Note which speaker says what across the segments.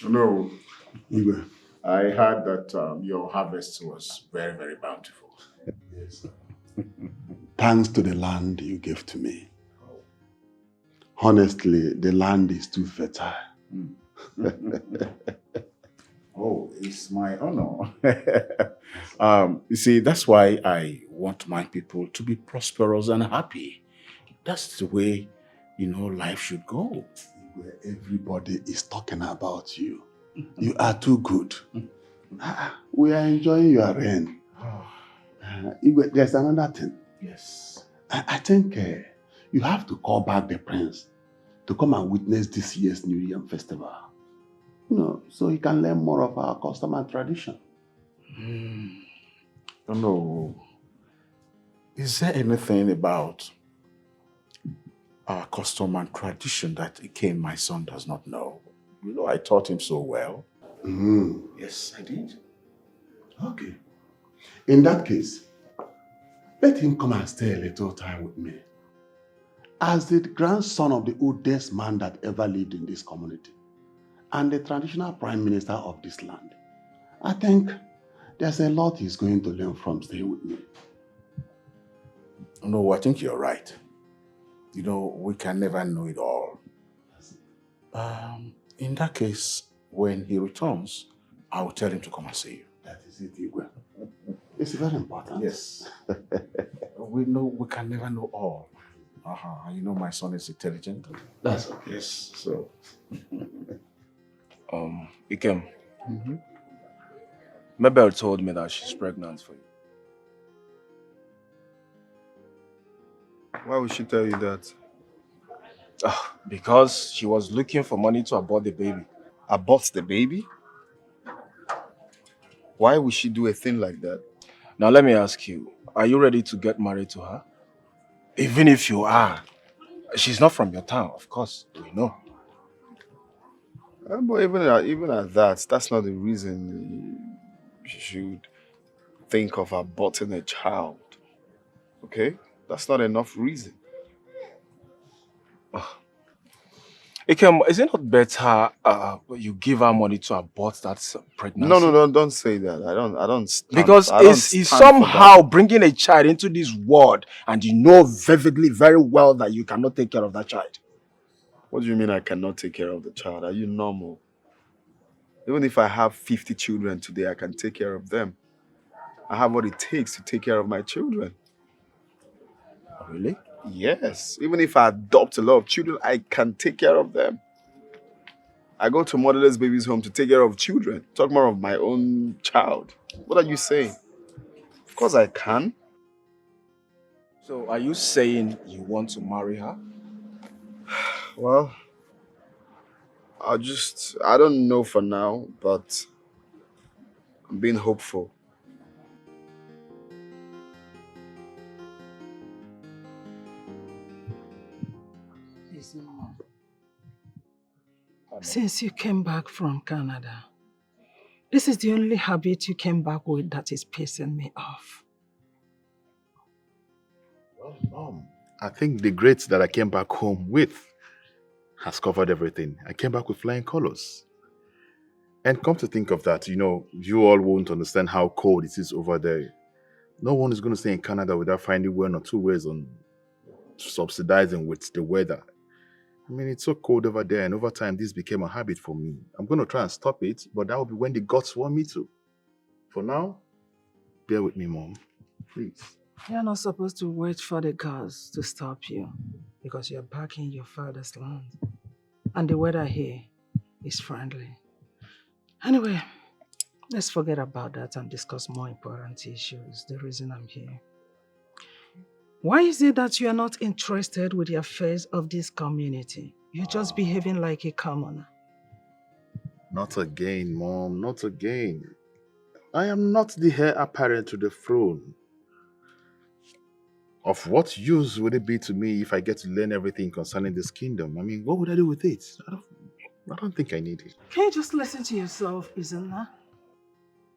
Speaker 1: No,
Speaker 2: Igwe.
Speaker 1: I heard that your harvest was very, very bountiful.
Speaker 2: Yes. Thanks to the land you gave to me. Honestly, the land is too fertile.
Speaker 1: Oh, it's my honor. You see, that's why I want my people to be prosperous and happy. That's the way, life should go.
Speaker 2: Where everybody is talking about you. You are too good. We are enjoying your reign. Igwe, there's another thing.
Speaker 1: Yes.
Speaker 2: I think you have to call back the prince to come and witness this year's New Year festival. So he can learn more of our custom and tradition.
Speaker 1: No. Is there anything about our custom and tradition that Iken, my son, does not know? I taught him so well. Yes, I did.
Speaker 2: Okay. In that case, let him come and stay a little time with me. As the grandson of the oldest man that ever lived in this community and the traditional prime minister of this land, I think there's a lot he's going to learn from staying with me.
Speaker 1: No, I think you're right. We can never know it all. In that case, when he returns, I will tell him to come and see you.
Speaker 2: That is it, Igwe. It's very important.
Speaker 1: Yes. We can never know all. My son is intelligent.
Speaker 2: That's okay.
Speaker 1: Yes, so.
Speaker 3: Ikem. Mabel told me that she's pregnant for you.
Speaker 4: Why would she tell you that?
Speaker 3: Because she was looking for money to abort the baby.
Speaker 4: Abort the baby? Why would she do a thing like that?
Speaker 3: Now let me ask you, are you ready to get married to her? Even if you are, she's not from your town, of course, we know.
Speaker 4: But even at that, that's not the reason you should think of aborting a child. Okay? That's not enough reason.
Speaker 3: Ikem, is it not better you give her money to abort that pregnancy?
Speaker 4: No, don't say that. I don't stand.
Speaker 3: Because it's somehow bringing a child into this world and you know vividly very well that you cannot take care of that child.
Speaker 4: What do you mean I cannot take care of the child? Are you normal? Even if I have 50 children today, I can take care of them. I have what it takes to take care of my children.
Speaker 3: Really?
Speaker 4: Yes. Even if I adopt a lot of children, I can take care of them. I go to motherless babies' home to take care of children. Talk more of my own child. What are you saying? Of course I can.
Speaker 3: So are you saying you want to marry her?
Speaker 4: Well, I don't know for now, but I'm being hopeful.
Speaker 5: Since you came back from Canada, this is the only habit you came back with that is pissing me off.
Speaker 6: Well, Mom, I think the grades that I came back home with has covered everything. I came back with flying colors. And come to think of that, you all won't understand how cold it is over there. No one is going to stay in Canada without finding 1 or 2 ways on subsidizing with the weather. I mean, it's so cold over there, and over time, this became a habit for me. I'm going to try and stop it, but that will be when the gods want me to. For now, bear with me, Mom. Please.
Speaker 5: You're not supposed to wait for the gods to stop you because you're back in your father's land. And the weather here is friendly. Anyway, let's forget about that and discuss more important issues, the reason I'm here. Why is it that you are not interested with the affairs of this community? You're just behaving like a commoner.
Speaker 6: Not again, Mom, not again. I am not the heir apparent to the throne. Of what use would it be to me if I get to learn everything concerning this kingdom? I mean, what would I do with it? I don't think I need it.
Speaker 5: Can you just listen to yourself, Izuna?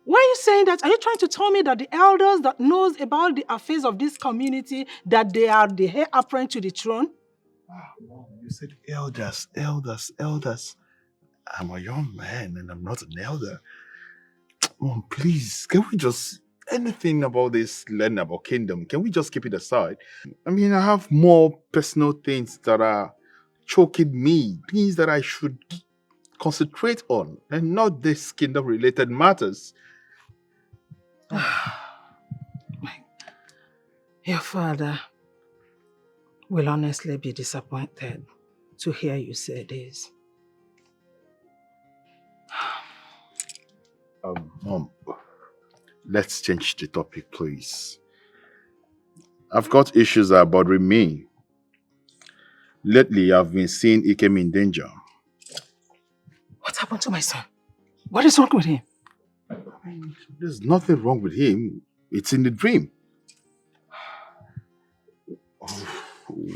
Speaker 5: Why are you saying that? Are you trying to tell me that the elders that knows about the affairs of this community, that they are the heir apparent to the throne?
Speaker 6: Mom, you said elders. I'm a young man and I'm not an elder. Mom, please, can we just anything about this learning about kingdom? Can we just keep it aside? I mean, I have more personal things that are choking me, things that I should concentrate on, and not this kingdom-related matters.
Speaker 5: Your father will honestly be disappointed to hear you say this.
Speaker 6: Mom, let's change the topic, please. I've got issues that are bothering me. Lately, I've been seeing Ikem in danger.
Speaker 5: What happened to my son? What is wrong with him?
Speaker 6: There's nothing wrong with him. It's in the dream.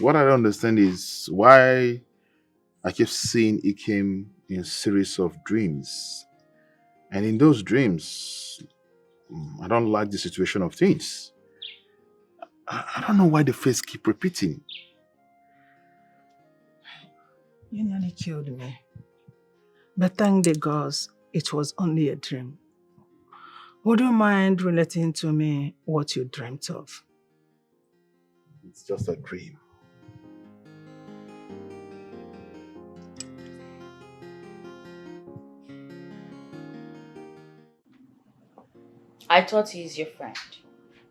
Speaker 6: What I don't understand is why I keep seeing Ikem in a series of dreams. And in those dreams, I don't like the situation of things. I don't know why the face keep repeating.
Speaker 5: You nearly killed me. But thank the gods, it was only a dream. Would you mind relating to me what you dreamt of?
Speaker 6: It's just a dream.
Speaker 7: I thought he's your friend.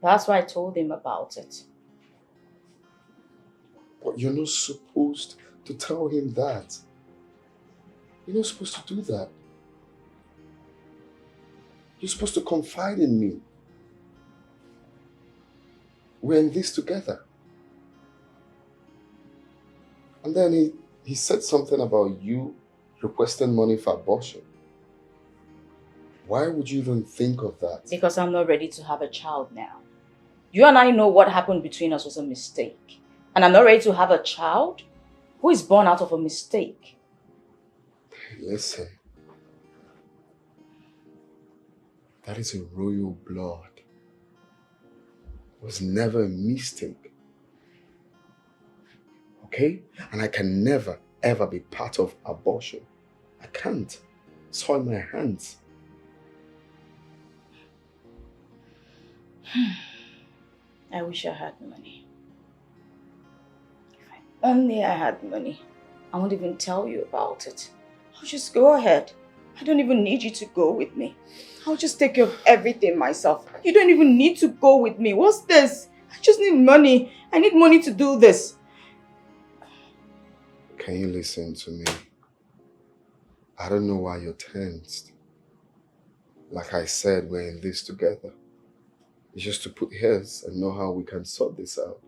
Speaker 7: That's why I told him about it.
Speaker 1: But you're not supposed to tell him that. You're not supposed to do that. You're supposed to confide in me. We're in this together. And then he said something about you requesting money for abortion. Why would you even think of that?
Speaker 7: Because I'm not ready to have a child now. You and I know what happened between us was a mistake. And I'm not ready to have a child who is born out of a mistake.
Speaker 1: Listen. That is a royal blood. It was never a mistake. Okay? And I can never, ever be part of abortion. I can't. It's all in my hands.
Speaker 7: I wish I had money. If only I had money, I won't even tell you about it. I'll just go ahead. I don't even need you to go with me. I'll just take care of everything myself. You don't even need to go with me. What's this? I just need money. I need money to do this.
Speaker 1: Can you listen to me? I don't know why you're tensed. Like I said, we're in this together. It's just to put heads and know how we can sort this out.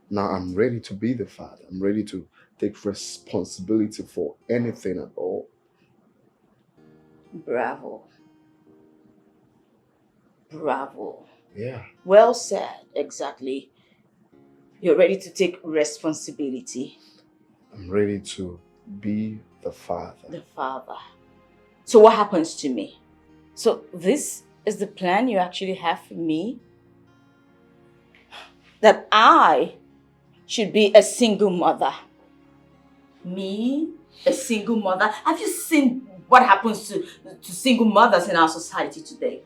Speaker 1: Now I'm ready to be the father. I'm ready to take responsibility for anything at all.
Speaker 7: Bravo. Bravo.
Speaker 1: Yeah.
Speaker 7: Well said, exactly. You're ready to take responsibility.
Speaker 1: I'm ready to be the father.
Speaker 7: The father. So what happens to me? So this is the plan you actually have for me? That I should be a single mother. Me? A single mother? Have you seen what happens to single mothers in our society today?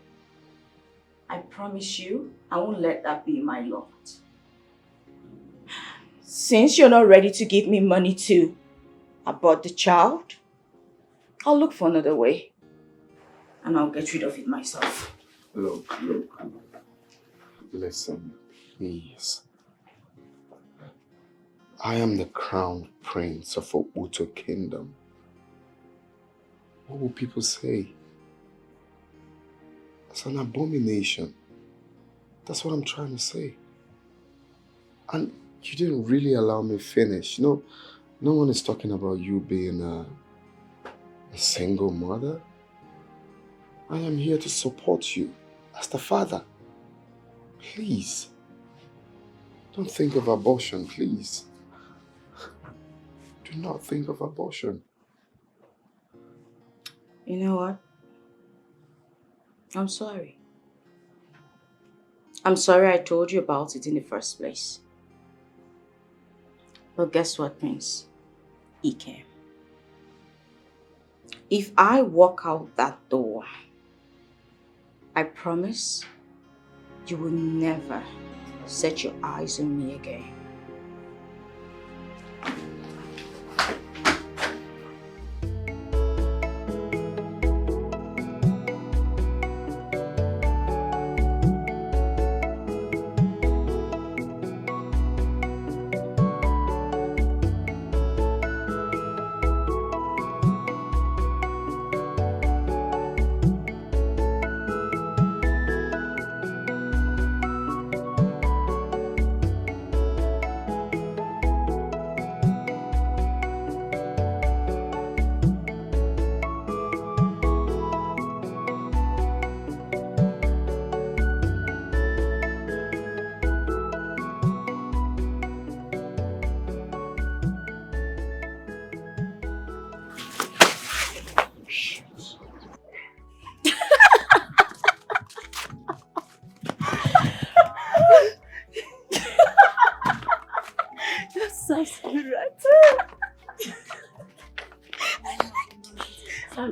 Speaker 7: I promise you, I won't let that be my lot. Since you're not ready to give me money to abort the child, I'll look for another way. And I'll get rid of it myself.
Speaker 1: Look. Listen, please. I am the crown prince of a Uto kingdom. What will people say? It's an abomination. That's what I'm trying to say. And you didn't really allow me finish. No one is talking about you being a single mother. I am here to support you as the father. Please. Don't think of abortion, please. Do not think of abortion.
Speaker 7: You know what? I'm sorry. I'm sorry I told you about it in the first place. But guess what, Prince? Ikem. If I walk out that door, I promise you will never set your eyes on me again.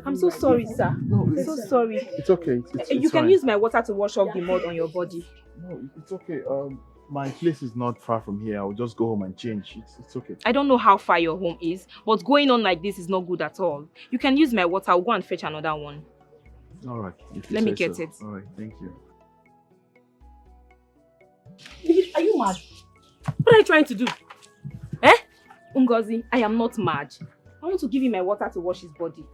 Speaker 8: I'm so sorry, sir.
Speaker 3: No,
Speaker 8: I'm so sorry.
Speaker 3: It's okay. It's
Speaker 8: You can
Speaker 3: fine.
Speaker 8: use my water to wash off the mud on your body.
Speaker 3: No, it's okay. My place is not far from here. I'll just go home and change. It's okay.
Speaker 8: I don't know how far your home is, but going on like this is not good at all. You can use my water. I'll go and fetch another one.
Speaker 3: All right.
Speaker 8: Let me get it.
Speaker 3: All right. Thank you.
Speaker 8: Are you mad? What are you trying to do? Eh? Ngozi, I am not mad. I want to give him my water to wash his body.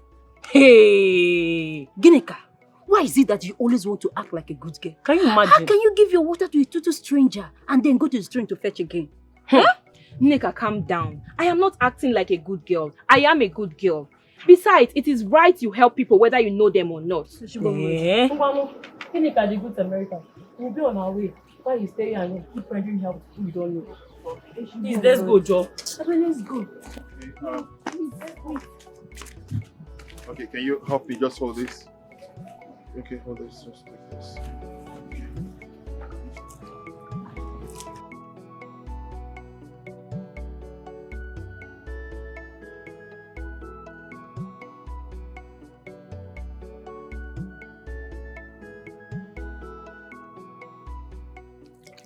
Speaker 9: Hey, Ginika, why is it that you always want to act like a good girl? Can you imagine? How can you give your water to a total stranger and then go to the stream to fetch again?
Speaker 8: Huh? Nneka, calm down. I am not acting like a good girl. I am a good girl. Besides, it is right you help people whether you know them or not.
Speaker 9: Eh?
Speaker 10: Ginika, the good American. We'll be on our way. Why you stay here and keep rendering help to people you don't know?
Speaker 9: Please, let's go, Joe.
Speaker 10: Let's go.
Speaker 3: Okay, can you help me just hold this? Okay, hold this. Just like this.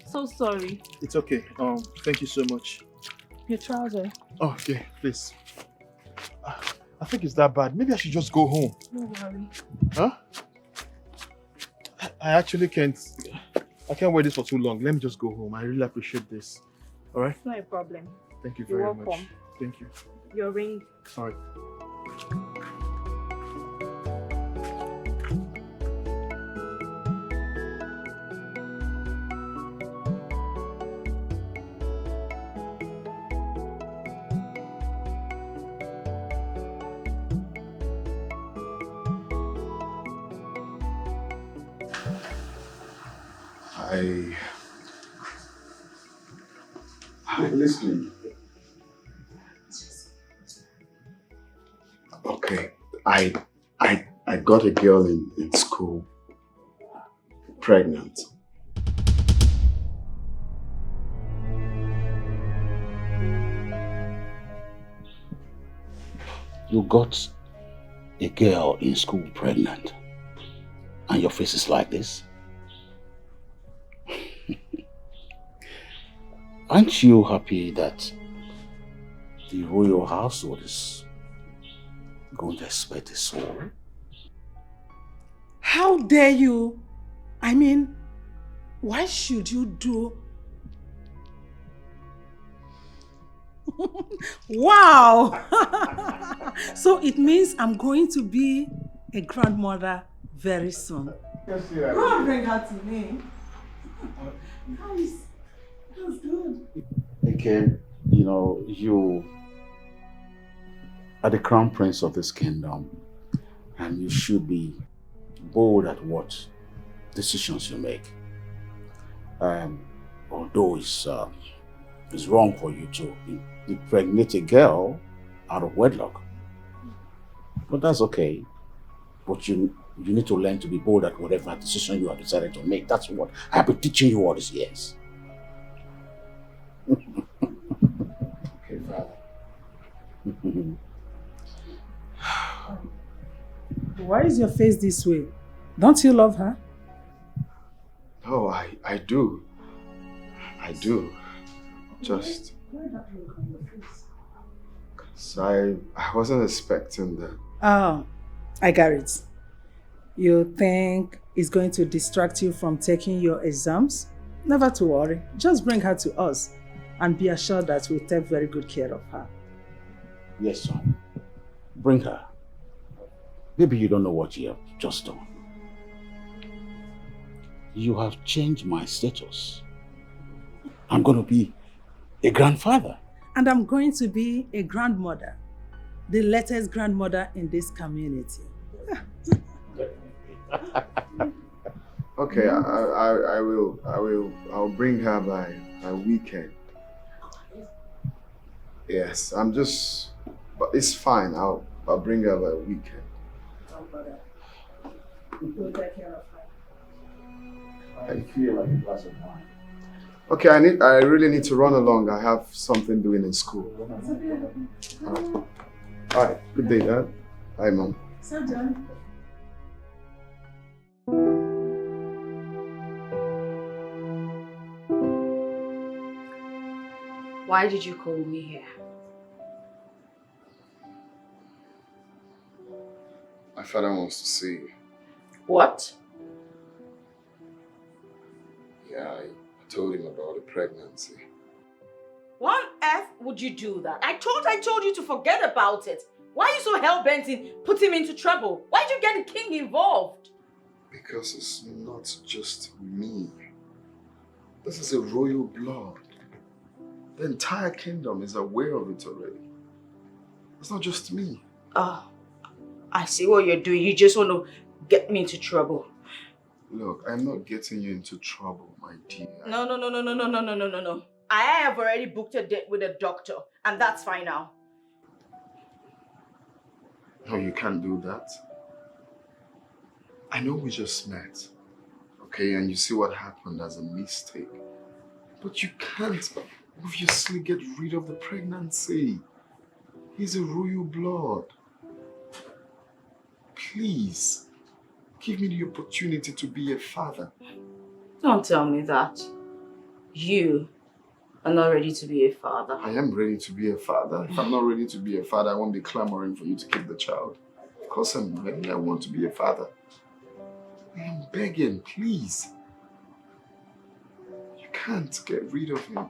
Speaker 8: So sorry.
Speaker 3: It's okay. Thank you so much.
Speaker 8: Your trouser.
Speaker 3: Oh, okay, please. I think it's that bad. Maybe I should just go home.
Speaker 8: No worry.
Speaker 3: Huh? I actually can't. I can't wear this for too long. Let me just go home. I really appreciate this. All right?
Speaker 8: It's not a problem.
Speaker 3: Thank you
Speaker 8: You're
Speaker 3: very
Speaker 8: welcome.
Speaker 3: much. Thank you.
Speaker 8: Your ring.
Speaker 3: All right.
Speaker 2: I'm listening. Okay, I got a girl in school pregnant.
Speaker 1: You got a girl in school pregnant, and your face is like this? Aren't you happy that the royal household is going to expect a soul?
Speaker 5: How dare you? I mean, why should you do? Wow! So it means I'm going to be a grandmother very soon. Go and bring her to me. Nice. That's good.
Speaker 1: Again, you know, you are the crown prince of this kingdom, and you should be bold at what decisions you make. Although it's wrong for you to impregnate a girl out of wedlock, but that's okay. But you need to learn to be bold at whatever decision you have decided to make. That's what I've been teaching you all these years.
Speaker 2: Okay, Father.
Speaker 5: Why is your face this way? Don't you love her?
Speaker 4: Oh, I do. I do. Just... So I wasn't expecting that.
Speaker 5: Oh, I got it. You think it's going to distract you from taking your exams? Never to worry. Just bring her to us and be assured that we'll take very good care of her.
Speaker 1: Yes, son. Bring her. Maybe you don't know what you have just done. You have changed my status. I'm going to be a grandfather.
Speaker 5: And I'm going to be a grandmother. The latest grandmother in this community.
Speaker 4: Okay, I'll bring her by weekend. Yes, but it's fine. I'll bring her by weekend.
Speaker 5: We'll take care of her.
Speaker 1: I feel like a glass of wine.
Speaker 4: Okay, I really need to run along. I have something doing in school. All right. Good day, Dad. Bye, Mom.
Speaker 5: So, John.
Speaker 7: Why did you call me here?
Speaker 4: My father wants to see you.
Speaker 7: What?
Speaker 4: Yeah, I told him about the pregnancy.
Speaker 7: Why on earth would you do that? I told you to forget about it. Why are you so hell-bent in putting him into trouble? Why did you get the king involved?
Speaker 4: Because it's not just me. This is a royal blood. The entire kingdom is aware of it already. It's not just me.
Speaker 7: Oh, I see what you're doing. You just want to get me into trouble.
Speaker 4: Look, I'm not getting you into trouble, my dear.
Speaker 7: No. I have already booked a date with a doctor, and that's fine now.
Speaker 4: No, you can't do that. I know we just met, okay, and you see what happened as a mistake. But you can't obviously get rid of the pregnancy. He's a royal blood. Please, give me the opportunity to be a father.
Speaker 7: Don't tell me that. You are not ready to be a father.
Speaker 4: I am ready to be a father. If I'm not ready to be a father, I won't be clamoring for you to keep the child. Of course I'm ready. I want to be a father. I am begging, please. You can't get rid of him.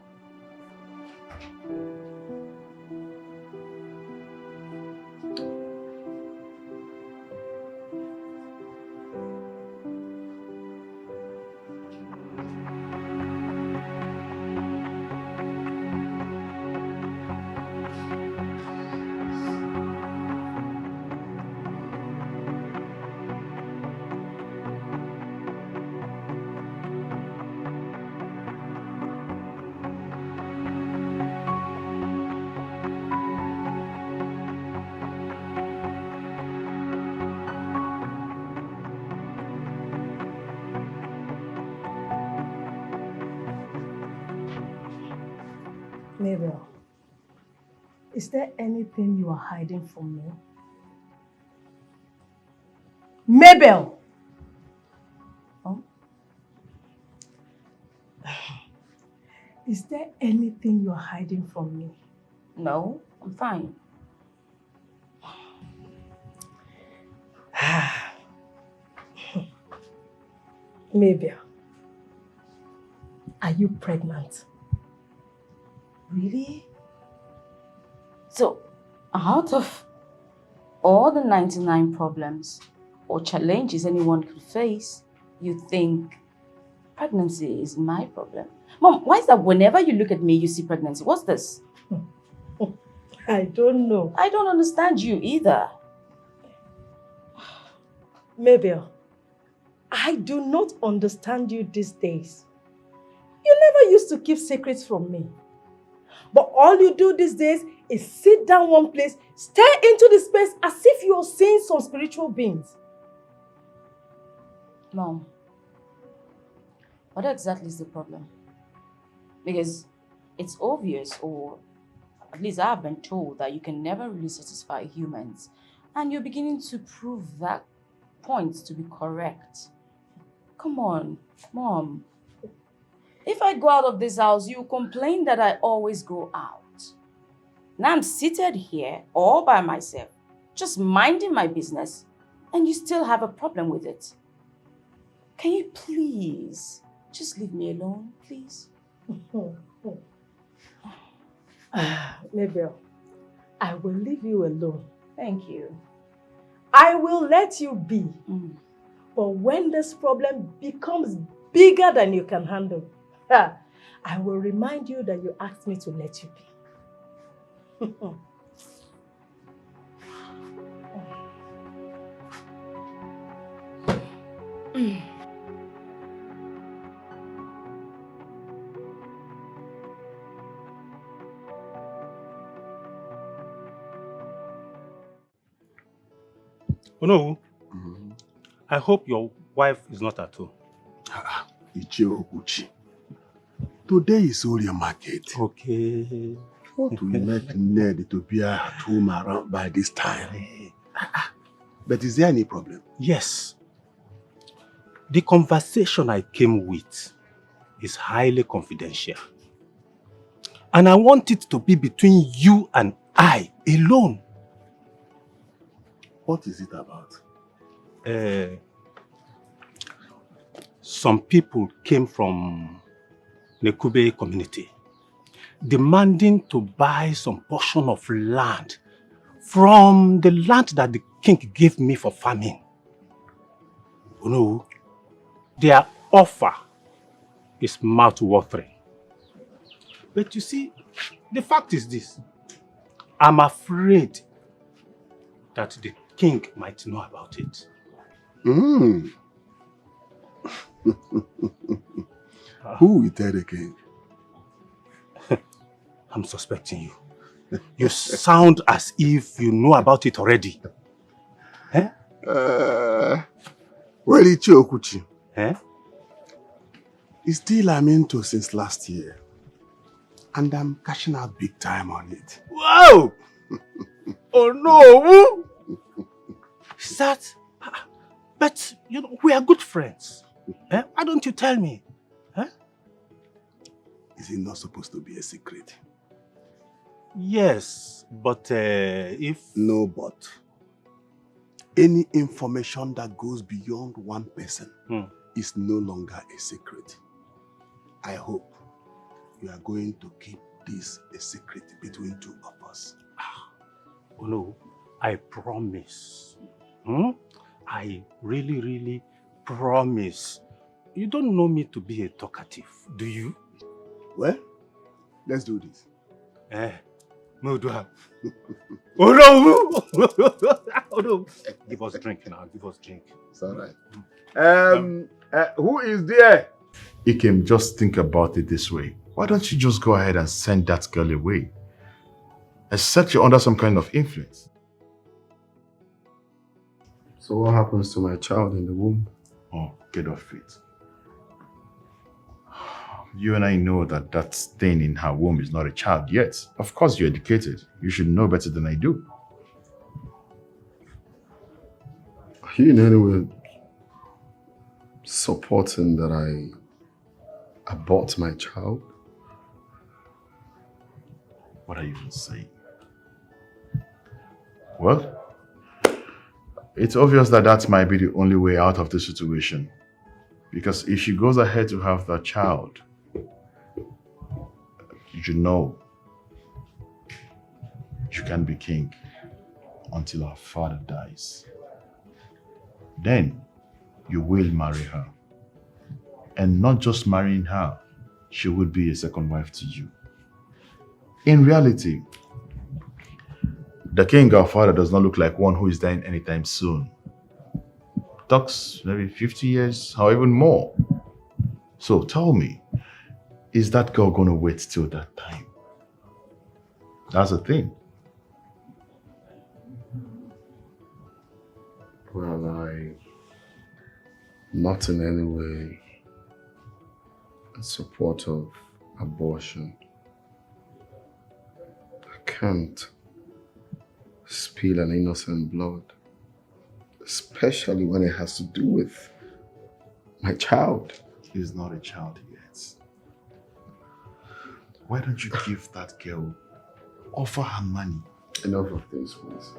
Speaker 10: Mabel, is there anything you are hiding from me? Mabel! Oh? Is there anything you are hiding from me?
Speaker 7: No, I'm fine.
Speaker 10: Mabel, are you pregnant?
Speaker 7: Really? So, out of all the 99 problems or challenges anyone could face, you think pregnancy is my problem? Mom, why is that whenever you look at me, you see pregnancy? What's this?
Speaker 10: I don't know.
Speaker 7: I don't understand you either.
Speaker 10: Mabel, I do not understand you these days. You never used to keep secrets from me. But all you do these days is sit down one place, stare into the space as if you're seeing some spiritual beings.
Speaker 7: Mom, what exactly is the problem? Because it's obvious, or at least I've been told, that you can never really satisfy humans. And you're beginning to prove that points to be correct. Come on, Mom. If I go out of this house, you complain that I always go out. Now I'm seated here all by myself, just minding my business, and you still have a problem with it. Can you please just leave me alone, please?
Speaker 10: Mabel, I will leave you alone.
Speaker 7: Thank you.
Speaker 10: I will let you be. But when this problem becomes bigger than you can handle, I will remind you that you asked me to let you be.
Speaker 11: Oh no, I hope your wife is not at home.
Speaker 2: Ichie Okuchi. Today is only a market.
Speaker 11: Okay.
Speaker 2: What will make Ned to be at home around by this time? But is there any problem?
Speaker 11: Yes. The conversation I came with is highly confidential. And I want it to be between you and I alone.
Speaker 2: What is it about?
Speaker 11: Some people came from Nekube community demanding to buy some portion of land from the land that the king gave me for farming. You know, their offer is mouth-watering. But you see, the fact is this. I'm afraid that the king might know about it.
Speaker 2: Who will tell the king?
Speaker 11: I'm suspecting you. You sound as if you know about it already.
Speaker 2: Well, Ichie Okuchi. It's still I'm into since last year. And I'm cashing out big time on it.
Speaker 11: Wow! Oh no! Is that... But, you know, we are good friends. Why don't you tell me?
Speaker 2: Is it not supposed to be a secret?
Speaker 11: Yes, but if...
Speaker 2: No, but. Any information that goes beyond one person is no longer a secret. I hope you are going to keep this a secret between two of us.
Speaker 11: Oh no, I promise. I really, really promise. You don't know me to be a talkative, do you?
Speaker 2: Well, let's do this.
Speaker 11: No, do I? Oh no! Oh no! Give us a drink now, give us a drink.
Speaker 2: It's alright. Who is there?
Speaker 6: Ikem, just think about it this way. Why don't you just go ahead and send that girl away? Except you're under some kind of influence.
Speaker 4: So what happens to my child in the womb?
Speaker 6: Oh, get off it. You and I know that that thing in her womb is not a child yet. Of course you're educated. You should know better than I do.
Speaker 4: Are you in any way supporting that I abort my child?
Speaker 6: What are you even saying? Well, it's obvious that that might be the only way out of the situation. Because if she goes ahead to have that child, you should know you can't be king until her father dies. Then you will marry her. And not just marrying her, she would be a second wife to you. In reality, the king, our father, does not look like one who is dying anytime soon. Talks maybe 50 years, or even more. So tell me, is that girl going to wait till that time? That's the thing.
Speaker 4: Well, I'm not in any way in support of abortion. I can't spill an innocent blood. Especially when it has to do with my child.
Speaker 6: He's not a child yet. Why don't you give that girl, offer her money?
Speaker 4: Enough of this, please.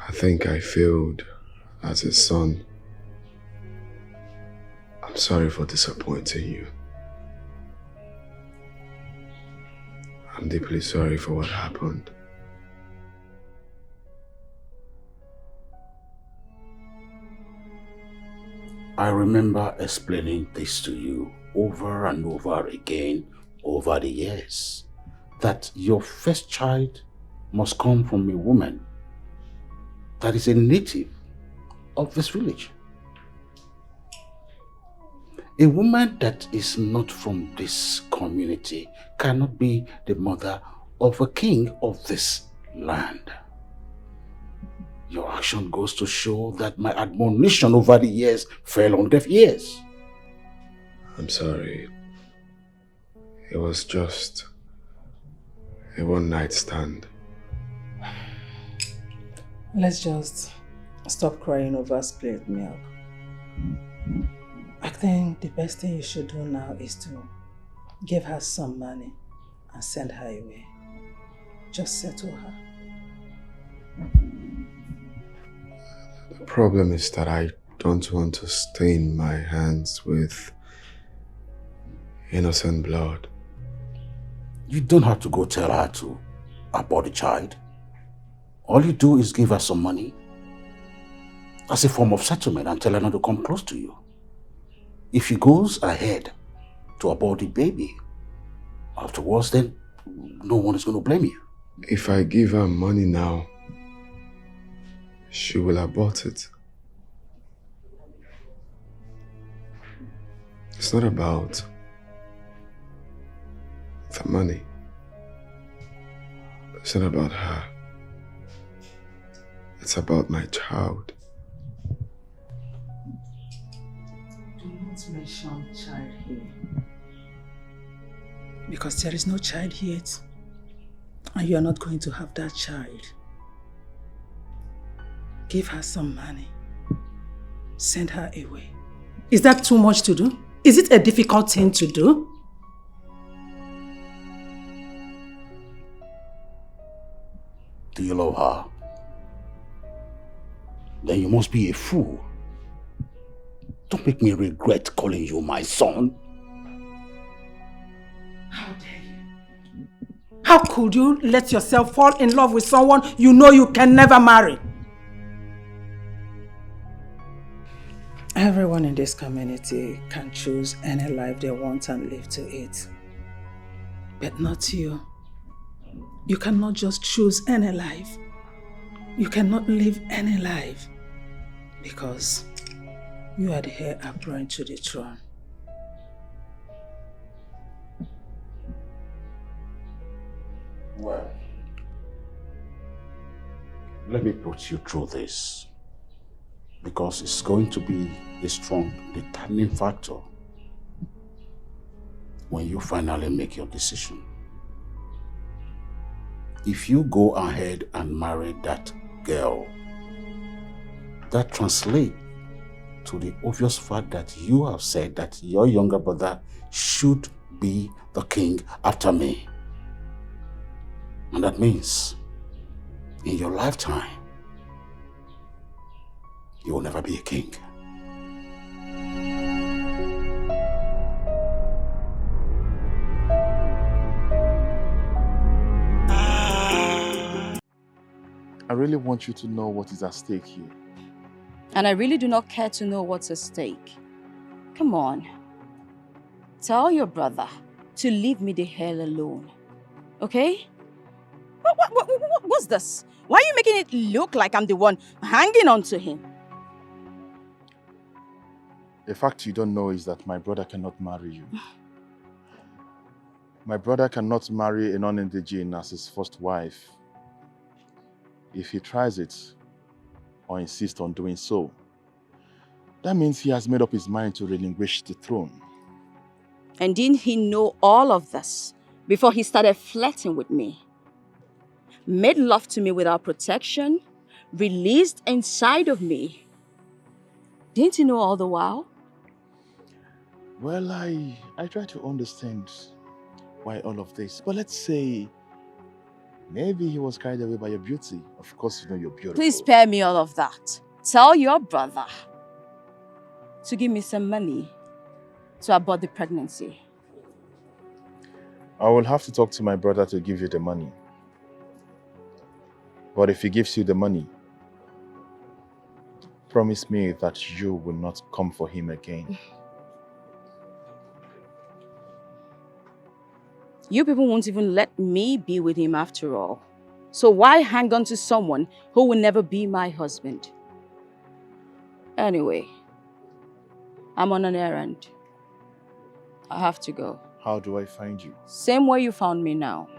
Speaker 4: I think I failed as a son. I'm sorry for disappointing you. I'm deeply sorry for what happened.
Speaker 1: I remember explaining this to you over and over again over the years, that your first child must come from a woman that is a native of this village. A woman that is not from this community cannot be the mother of a king of this land. Your action goes to show that my admonition over the years fell on deaf ears.
Speaker 4: I'm sorry. It was just a one-night stand.
Speaker 5: Let's just stop crying over spilled milk. I think the best thing you should do now is to give her some money and send her away. Just settle her.
Speaker 4: The problem is that I don't want to stain my hands with innocent blood.
Speaker 1: You don't have to go tell her to abort the child. All you do is give her some money as a form of settlement and tell her not to come close to you. If she goes ahead to abort the baby, afterwards then no one is going to blame you.
Speaker 4: If I give her money now, she will abort it. It's not about the money. It's not about her. It's about my child.
Speaker 5: Do not mention child here. Because there is no child yet. And you are not going to have that child. Give her some money. Send her away. Is that too much to do? Is it a difficult thing to do?
Speaker 1: Do you love her? Then you must be a fool. Don't make me regret calling you my son.
Speaker 5: How dare you? How could you let yourself fall in love with someone you know you can never marry? Everyone in this community can choose any life they want and live to it. But not you. You cannot just choose any life. You cannot live any life. Because you are the heir apparent to the throne.
Speaker 1: Well, let me put you through this, because it's going to be a strong determining factor when you finally make your decision. If you go ahead and marry that girl, that translates to the obvious fact that you have said that your younger brother should be the king after me. And that means, in your lifetime, you will never be a king.
Speaker 6: I really want you to know what is at stake here.
Speaker 7: And I really do not care to know what's at stake. Come on. Tell your brother to leave me the hell alone. Okay? What's this? Why are you making it look like I'm the one hanging on to him?
Speaker 6: The fact you don't know is that my brother cannot marry you. My brother cannot marry a non-indigene as his first wife. If he tries it, or insists on doing so, that means he has made up his mind to relinquish the throne.
Speaker 7: And didn't he know all of this before he started flirting with me? made love to me without protection, released inside of me. Didn't you know all the while?
Speaker 6: Well, I try to understand why all of this. But let's say maybe he was carried away by your beauty. Of course, you know you're beautiful.
Speaker 7: Please spare me all of that. Tell your brother to give me some money to abort the pregnancy.
Speaker 6: I will have to talk to my brother to give you the money. But if he gives you the money, promise me that you will not come for him again.
Speaker 7: You people won't even let me be with him after all. So why hang on to someone who will never be my husband? Anyway, I'm on an errand. I have to go.
Speaker 6: How do I find you?
Speaker 7: Same way you found me now.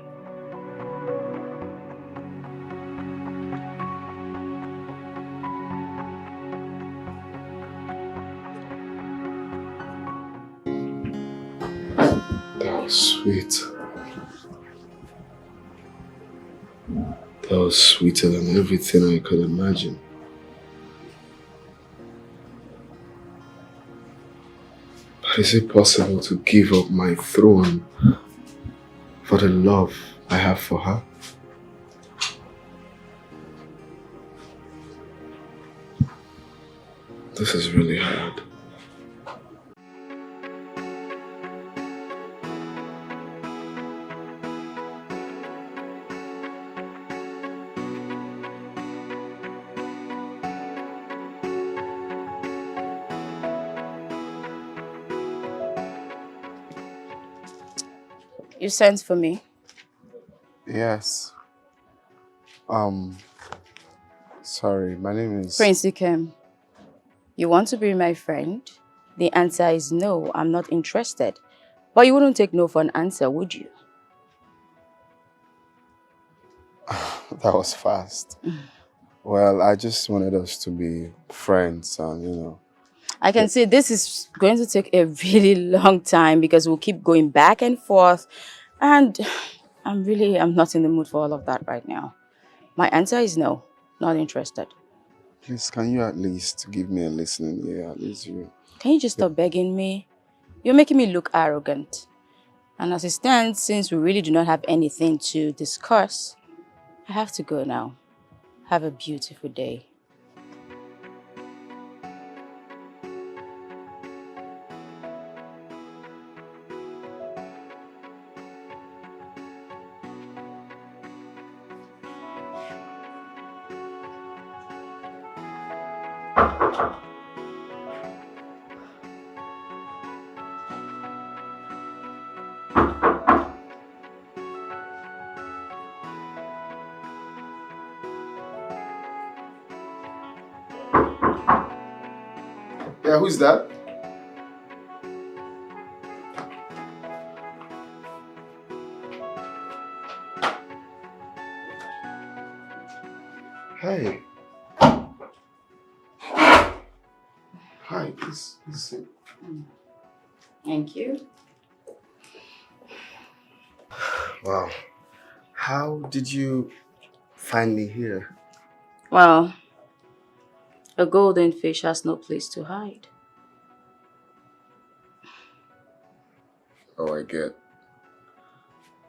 Speaker 4: That was sweet. That was sweeter than everything I could imagine. But is it possible to give up my throne for the love I have for her? This is really hard.
Speaker 7: You sent for me?
Speaker 4: Yes. Sorry, my name is...
Speaker 7: Prince Ikem. You want to be my friend? The answer is no, I'm not interested. But you wouldn't take no for an answer, would you?
Speaker 4: That was fast. Well, I just wanted us to be friends and, you know.
Speaker 7: I can see this is going to take a really long time because we'll keep going back and forth. And I'm not in the mood for all of that right now. My answer is no, not interested.
Speaker 4: Please, can you at least give me a listening ear? At least you...
Speaker 7: Can you just stop begging me? You're making me look arrogant. And as it stands, since we really do not have anything to discuss, I have to go now. Have a beautiful day.
Speaker 4: Yeah, who's that? Hey. Hi, please sit.
Speaker 7: Thank you.
Speaker 4: Wow. How did you find me here?
Speaker 7: Well, a golden fish has no place to hide.
Speaker 4: Oh, I get.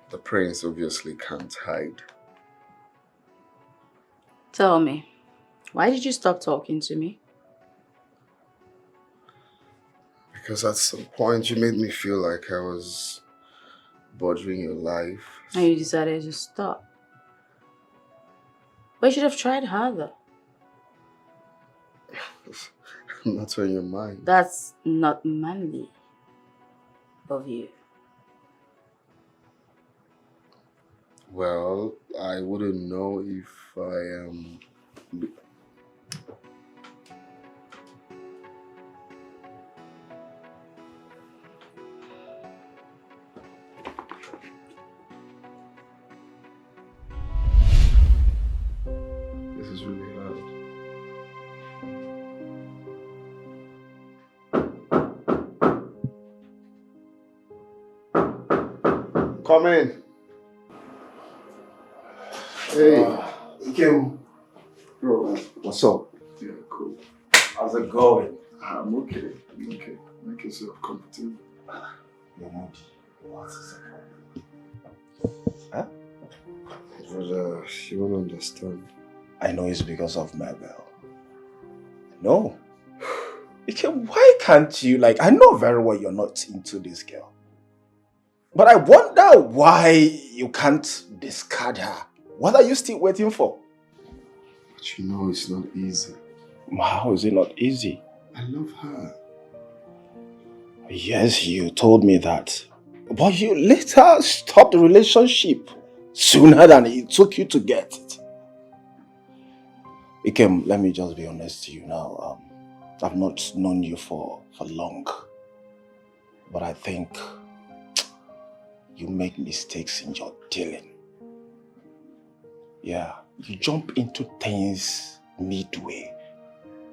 Speaker 4: The prince obviously can't hide.
Speaker 7: Tell me, why did you stop talking to me?
Speaker 4: Because at some point you made me feel like I was bothering your life.
Speaker 7: And you decided to stop. But you should have tried harder.
Speaker 4: Not on your mind.
Speaker 7: That's not manly of you.
Speaker 4: Well, I wouldn't know if I am... This is really hard. Come in. Hey.
Speaker 3: Ikem.
Speaker 4: Bro.
Speaker 3: What's up?
Speaker 4: Yeah, cool.
Speaker 3: How's it going?
Speaker 4: I'm okay. I'm okay. Make yourself comfortable.
Speaker 3: You're moody. What is the problem? Huh?
Speaker 4: Brother, you won't understand.
Speaker 3: I know it's because of Mabel. No. Ikem, why can't you, like, I know very well you're not into this girl. But I wonder why you can't discard her. What are you still waiting for?
Speaker 4: But you know it's not easy.
Speaker 3: How is it not easy?
Speaker 4: I love her.
Speaker 3: Yes, you told me that. But you later stopped the relationship sooner than it took you to get it. Ikem, let me just be honest to you now. I've not known you for long. But I think you make mistakes in your dealing. Yeah, you jump into things midway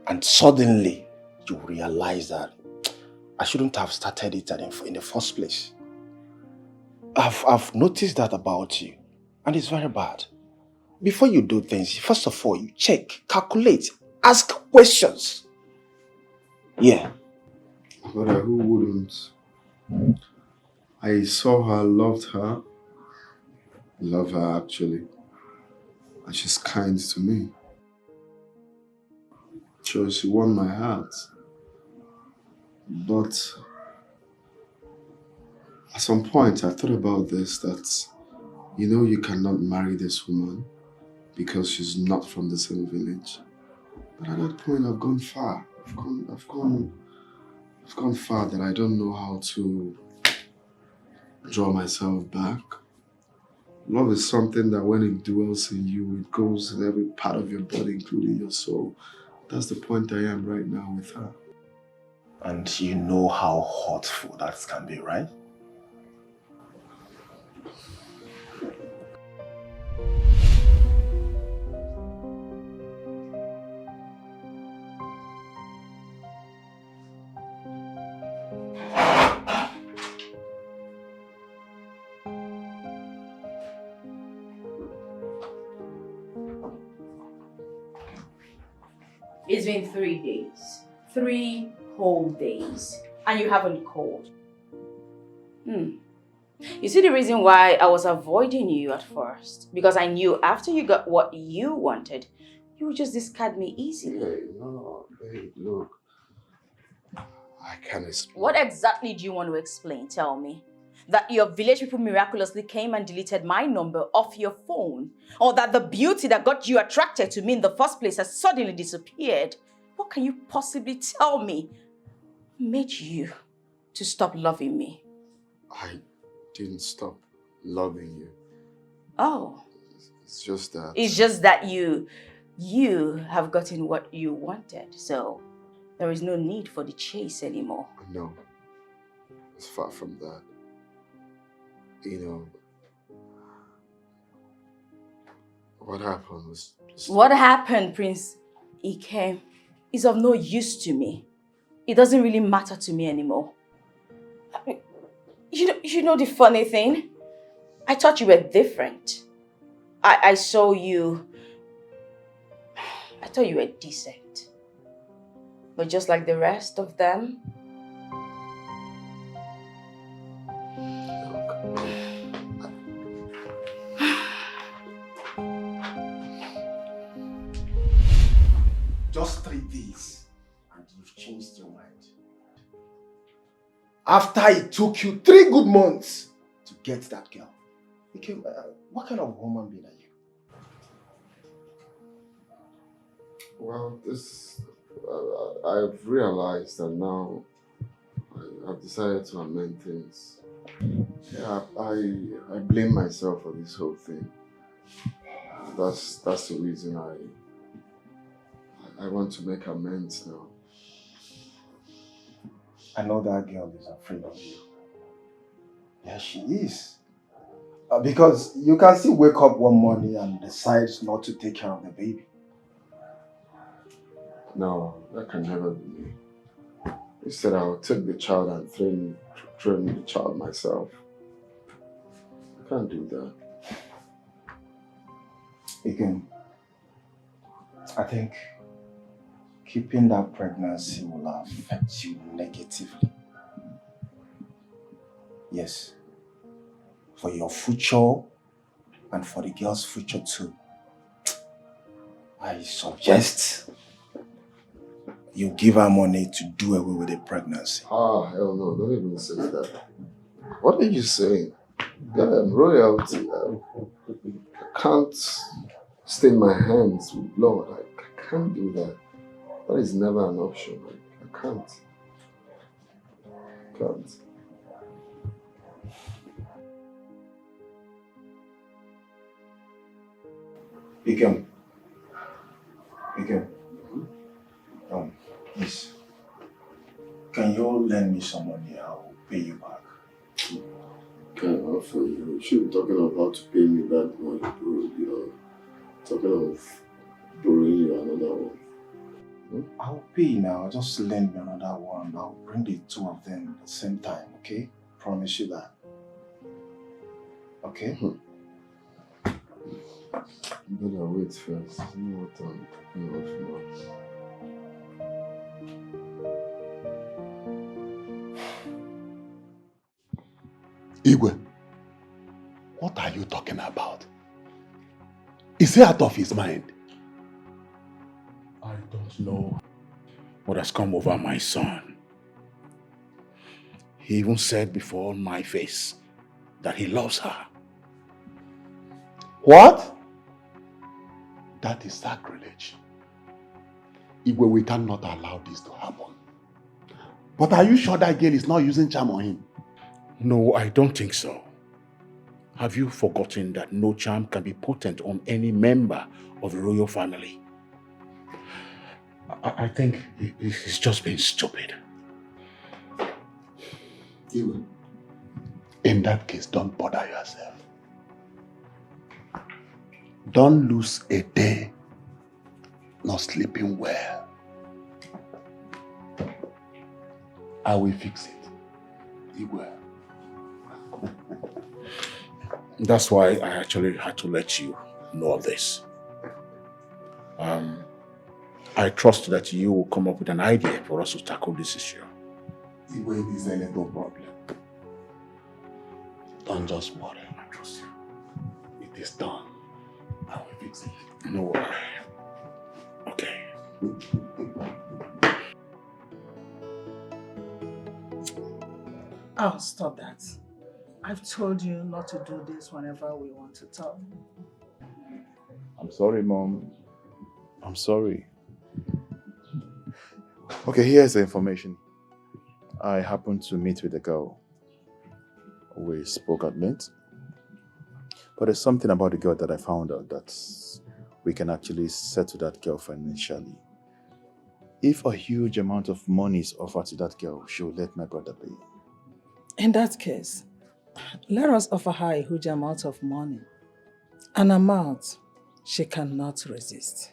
Speaker 3: and suddenly you realize that I shouldn't have started it in the first place. I've noticed that about you, and it's very bad. Before you do things, first of all, you check, calculate, ask questions. Yeah.
Speaker 4: Brother, who wouldn't? I saw her, loved her. Love her actually. And she's kind to me. Sure, she won my heart. But at some point I thought about this, that you cannot marry this woman because she's not from the same village. But at that point I've gone far. I've gone far that I don't know how to draw myself back. Love is something that when it dwells in you, it goes in every part of your body, including your soul. That's the point I am right now with her.
Speaker 3: And you know how hurtful that can be, right?
Speaker 7: It's been 3 days. 3 whole days. And you haven't called. You see the reason why I was avoiding you at first? Because I knew after you got what you wanted, you would just discard me easily.
Speaker 4: Hey, no, babe, look. I can't explain.
Speaker 7: What exactly do you want to explain? Tell me. That your village people miraculously came and deleted my number off your phone? Or that the beauty that got you attracted to me in the first place has suddenly disappeared? What can you possibly tell me made you to stop loving me?
Speaker 4: I didn't stop loving you.
Speaker 7: Oh.
Speaker 4: It's just that...
Speaker 7: It's just that you have gotten what you wanted. So there is no need for the chase anymore.
Speaker 4: No. It's far from that. What happened was...
Speaker 7: What happened, Prince Ikem, is of no use to me. It doesn't really matter to me anymore. I mean, you know the funny thing? I thought you were different. I saw you... I thought you were decent. But just like the rest of them...
Speaker 3: Just 3 days, and you've changed your mind. After it took you 3 good months to get that girl. What kind of woman being are you?
Speaker 4: Well, I've realized that now I've decided to amend things. Yeah, I blame myself for this whole thing. That's the reason I want to make amends now.
Speaker 3: I know that girl is afraid of you. Yeah, she is. Because you can still wake up one morning and decide not to take care of the baby.
Speaker 4: No, that can never be me. Instead, I'll take the child and train the child myself. I can't do that.
Speaker 3: Again, I think keeping that pregnancy will affect you negatively. Yes. For your future and for the girl's future too. I suggest you give her money to do away with the pregnancy.
Speaker 2: Ah, hell no, don't even say that. What are you saying? Royalty. I can't stain my hands with blood. I can't do that. That is never an option. I can't. Can't.
Speaker 3: Begin. Please. Can you lend me some money? I will pay you back.
Speaker 2: Can't offer you. You should be talking of how to pay me that money, bro. You're talking of borrowing you another one.
Speaker 3: I'll pay now. Just lend me another one. I'll bring the two of them at the same time, okay? Promise you that. Okay?
Speaker 2: You better wait first. You know what I'm talking of now. Igwe, what are you talking about? Is he out of his mind?
Speaker 1: I don't know what has come over my son. He even said before my face that he loves her.
Speaker 2: What? That is sacrilege. Igwe, we cannot allow this to happen. But are you sure that girl is not using charm on him?
Speaker 1: No, I don't think so. Have you forgotten that no charm can be potent on any member of the royal family? I think he's just been stupid.
Speaker 2: Igwe, in that case, don't bother yourself. Don't lose a day not sleeping well. I will fix it. Igwe.
Speaker 1: That's why I actually had to let you know of this. I trust that you will come up with an idea for us to tackle this issue.
Speaker 2: Igwe, it is a little problem. Don't just worry.
Speaker 1: I trust you.
Speaker 2: It is done. I will fix it.
Speaker 1: No worry. Okay.
Speaker 5: Oh, stop that. I've told you not to do this whenever we want to talk.
Speaker 6: I'm sorry, Mom. I'm sorry. Okay, here's the information. I happened to meet with a girl. We spoke at length. But there's something about the girl that I found out that we can actually settle that girl financially. If a huge amount of money is offered to that girl, she will let my brother pay.
Speaker 5: In that case, let us offer her a huge amount of money. An amount she cannot resist.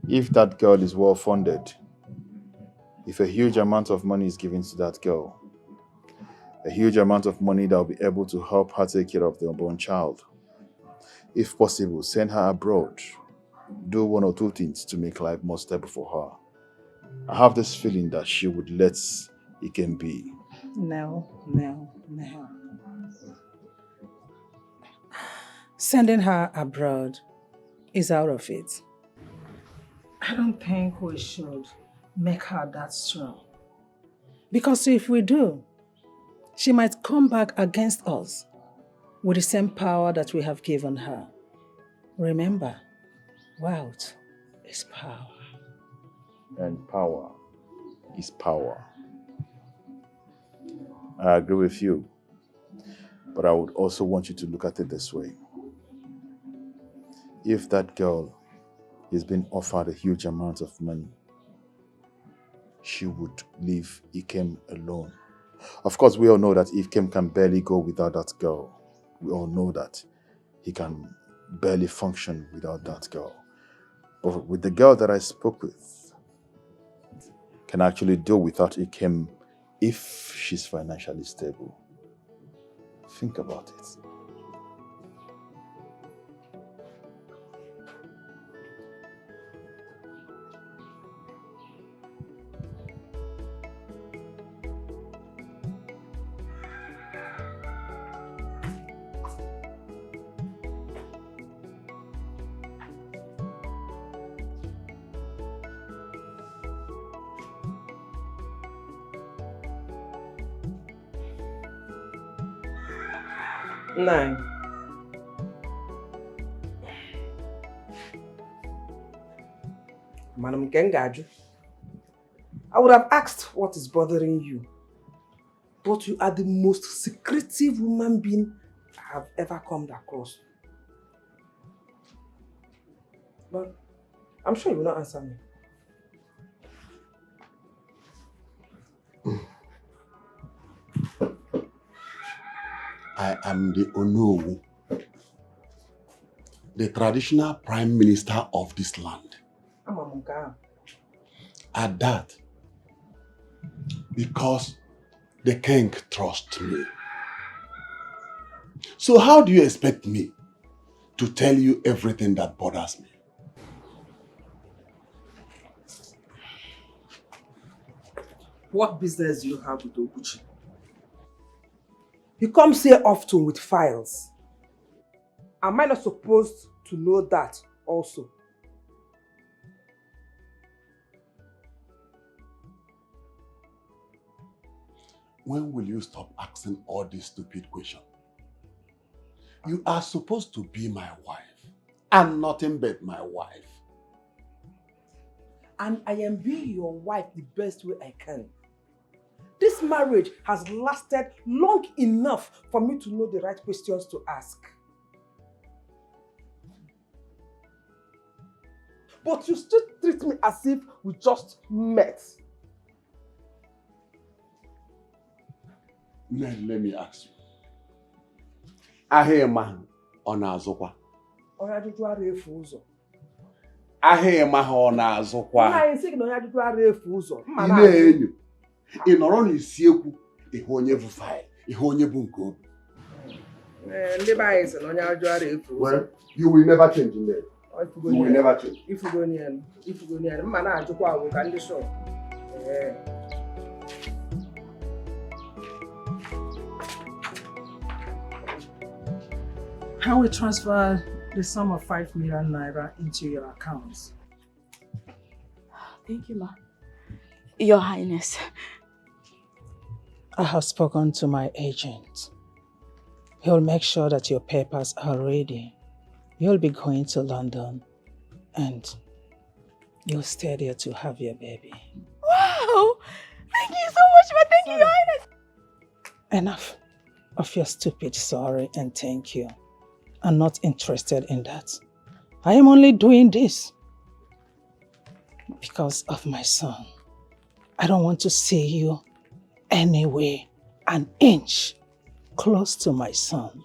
Speaker 6: If that girl is well funded, if a huge amount of money is given to that girl, a huge amount of money that will be able to help her take care of the unborn child. If possible, send her abroad. Do one or two things to make life more stable for her. I have this feeling that she would let it can be.
Speaker 5: No. Sending her abroad is out of it. I don't think we should make her that strong. Because if we do, she might come back against us with the same power that we have given her. Remember, wealth is power.
Speaker 6: And power is power. I agree with you. But I would also want you to look at it this way. If that girl is being offered a huge amount of money, she would leave Ikem alone. Of course, we all know that Ikem can barely go without that girl. We all know that he can barely function without that girl. But with the girl that I spoke with, can actually do without Ikem if she's financially stable. Think about it.
Speaker 5: 9. Madam Gengaju, I would have asked what is bothering you, but you are the most secretive human being I have ever come across. But I'm sure you will not answer me.
Speaker 2: I am the Onowu, the traditional prime minister of this land. At that, because the king trusts me. So how do you expect me to tell you everything that bothers me?
Speaker 5: What business do you have with Oguchi? He comes here often with files. Am I not supposed to know that also?
Speaker 2: When will you stop asking all these stupid questions? You are supposed to be my wife, and nothing but my wife.
Speaker 5: And I am being your wife the best way I can. This marriage has lasted long enough for me to know the right questions to ask. But you still treat me as if we just met.
Speaker 2: Let me ask you. Ahema ọ na-azụkwa?
Speaker 5: Onye ajụjụ ara efu ụzọ.
Speaker 2: Ahema ha ọ na-azụkwa?
Speaker 5: Nna anyị sị gị na onye ajụjụ ara efu ụzọ.
Speaker 2: Ị na-enyo. Ị nọrọ n'isi ekwu ịhụ onye bụ faịl, ịhụ onye bụ nke obi.
Speaker 5: Ndị be anyị sị na onye ajụjụ ara efu ụzọ.
Speaker 2: Well, you will never change in there. You will never change.
Speaker 5: Ifugonian, mma na-ajụkwa agwụ ka ndị shọ. I will transfer the sum of 5 million naira into your accounts.
Speaker 7: Thank you, ma. Your Highness.
Speaker 5: I have spoken to my agent. He'll make sure that your papers are ready. You'll be going to London and you'll stay there to have your baby.
Speaker 7: Wow! Thank you so much, ma. Thank you, Your Highness.
Speaker 5: Enough of your stupid sorry and thank you. I'm not interested in that. I am only doing this because of my son. I don't want to see you anywhere an inch close to my son.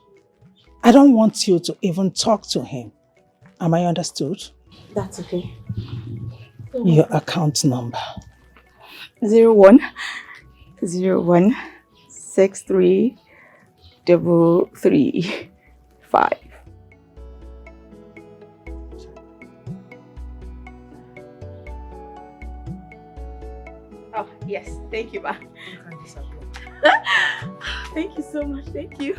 Speaker 5: I don't want you to even talk to him. Am I understood?
Speaker 7: That's okay.
Speaker 5: Your account number.
Speaker 7: 0101633335. Oh, yes. Thank you, ma. Thank you so much. Thank you.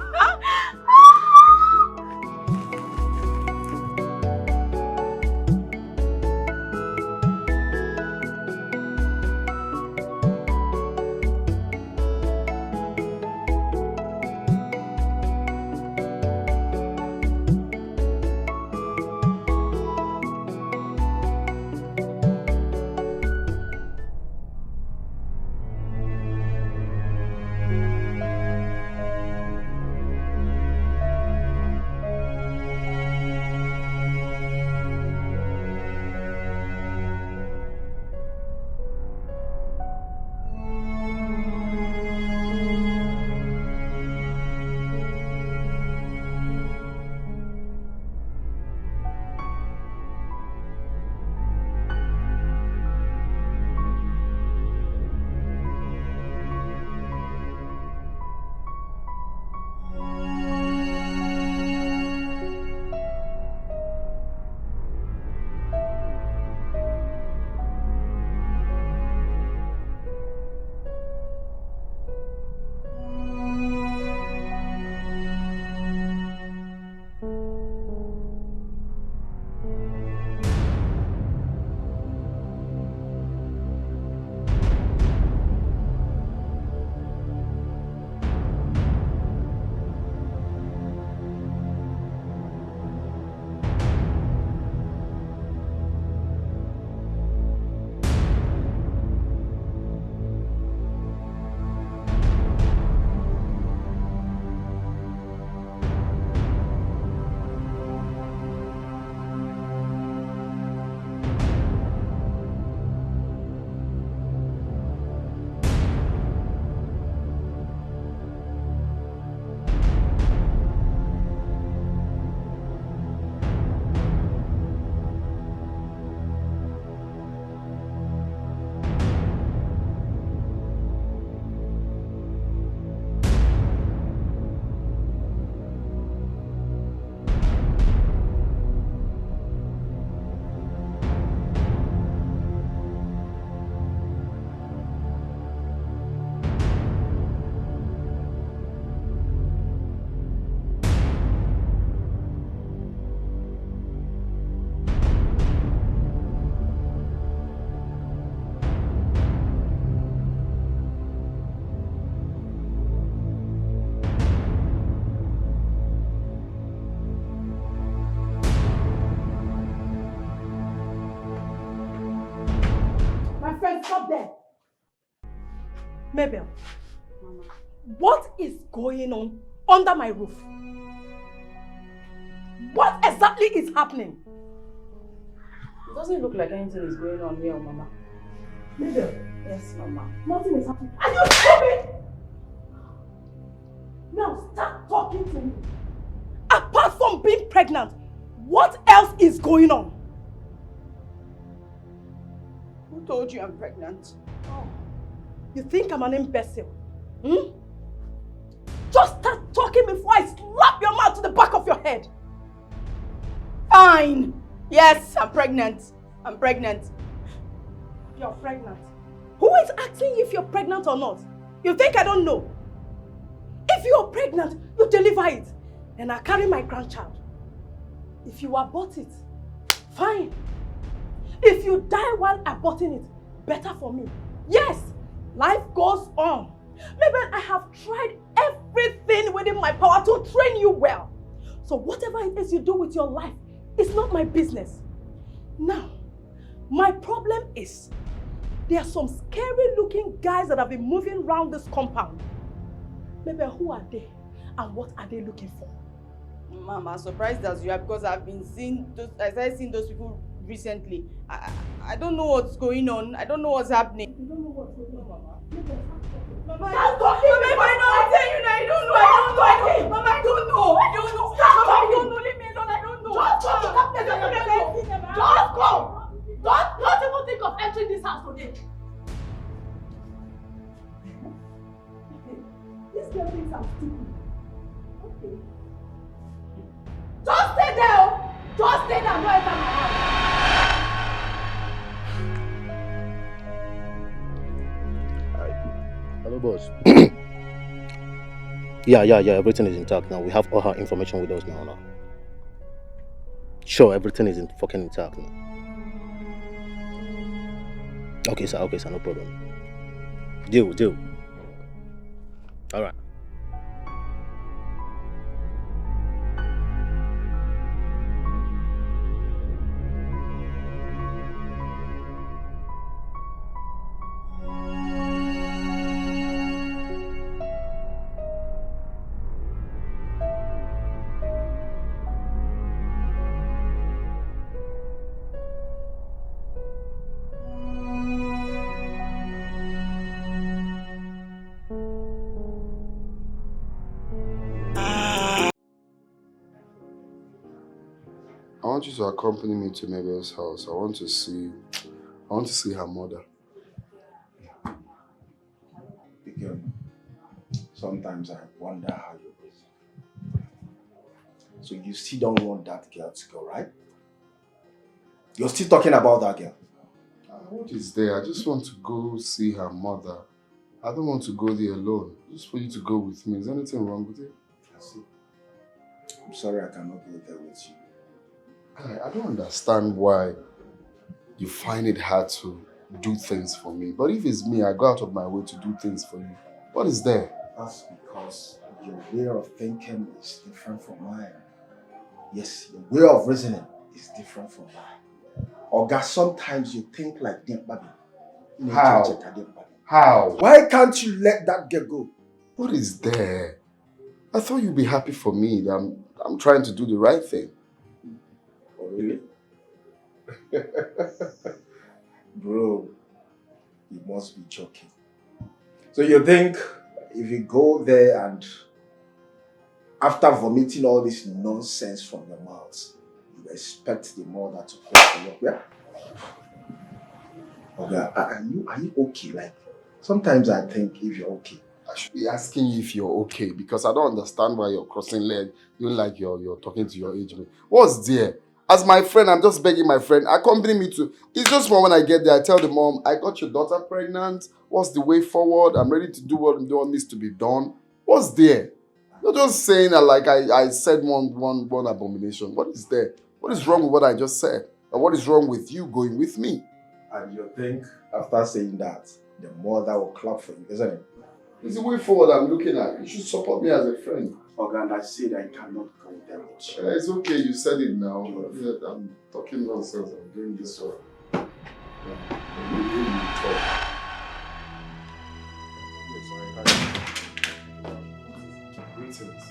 Speaker 10: Stop there. Mabel, Mama, what is going on under my roof? What exactly is happening?
Speaker 7: It doesn't look like anything is going on here, Mama.
Speaker 10: Mabel.
Speaker 7: Yes, Mama.
Speaker 10: Nothing is happening. Are you stupid? Now start talking to me. Apart from being pregnant, what else is going on?
Speaker 7: Who told you I'm pregnant?
Speaker 10: Oh, you think I'm an imbecile? Hmm? Just start talking before I slap your mouth to the back of your head.
Speaker 7: Fine. Yes, I'm pregnant. I'm pregnant.
Speaker 10: You're pregnant. Who is asking if you're pregnant or not? You think I don't know? If you're pregnant, you deliver it. And I carry my grandchild. If you abort it, fine. If you die while aborting it, better for me. Yes, life goes on. Maybe I have tried everything within my power to train you well. So whatever it is you do with your life, it's not my business. Now, my problem is there are some scary looking guys that have been moving around this compound. Maybe who are they and what are they looking for?
Speaker 7: Mama, I'm surprised as you are because I've been seeing those, I started seeing those people recently. I don't know what's going on. I don't know what's happening.
Speaker 10: You don't know what's going on, Mama?
Speaker 7: Mama,
Speaker 10: stop talking!
Speaker 7: Mama, I'm telling you now, I don't know. Mama, I don't know. I don't know.
Speaker 10: Stop
Speaker 7: Mama, I
Speaker 10: talking!
Speaker 7: don't know. Leave me alone. I don't know.
Speaker 10: Just go to that place and Just go! Don't even think of entering this house today. This girl thinks I'm stupid. Okay. Just stay there! Just stay there and don't enter my house.
Speaker 3: Hello, boss. Yeah, everything is intact now. We have all her information with us now. Sure, everything is fucking intact now. Okay, sir, no problem. Deal. Alright.
Speaker 4: I want you to accompany me to Mabel's house. I want to see her mother.
Speaker 1: Because sometimes I wonder how you breathe. So you still don't want that girl to go, right? You're still talking about that girl.
Speaker 4: What is there? I just want to go see her mother. I don't want to go there alone. Just for you to go with me. Is anything wrong with it?
Speaker 1: I see. I'm sorry I cannot go there with you.
Speaker 4: I don't understand why you find it hard to do things for me. But if it's me, I go out of my way to do things for you. What is there?
Speaker 1: That's because your way of thinking is different from mine. Yes, your way of reasoning is different from mine. Oga, sometimes you think like them, baby.
Speaker 4: How?
Speaker 1: Why can't you let that girl go?
Speaker 4: What is there? I thought you'd be happy for me. I'm trying to do the right thing.
Speaker 1: Oh, really? Bro, you must be joking. So you think if you go there and after vomiting all this nonsense from your mouth, you expect the mother to come to you? Yeah? Okay, are you okay? Like, sometimes I think if you're okay.
Speaker 4: I should be asking you if you're okay because I don't understand why you're crossing leg. You like you're talking to your age mate. What's there? As my friend, I'm just begging my friend, accompany me to. It's just when I get there, I tell the mom, I got your daughter pregnant. What's the way forward? I'm ready to do what needs to be done. What's there? You're just saying that like I said one abomination. What is there? What is wrong with what I just said? And what is wrong with you going with me?
Speaker 1: And you think after saying that, the mother will clap for you, isn't it?
Speaker 4: It's the way forward I'm looking at. You should support me as a friend.
Speaker 1: Okay, and I said I cannot go there with you.
Speaker 4: It's okay, you said it now. I'm talking nonsense. I'm doing this one. You talk. Greetings.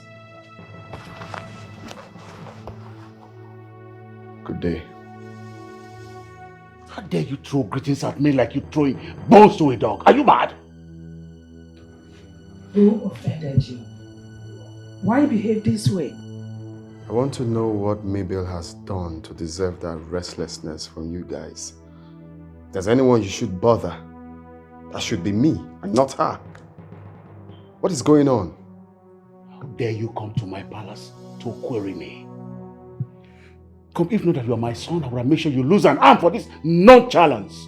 Speaker 2: Good day.
Speaker 1: How dare you throw greetings at me like you're throwing bones to a dog? Are you mad?
Speaker 5: Who offended you? Why behave this way?
Speaker 4: I want to know what Mabel has done to deserve that restlessness from you guys. If there's anyone you should bother, that should be me and not her. What is going on?
Speaker 1: How dare you come to my palace to query me? Come, if not that you are my son, I will make sure you lose an arm for this nonchalance.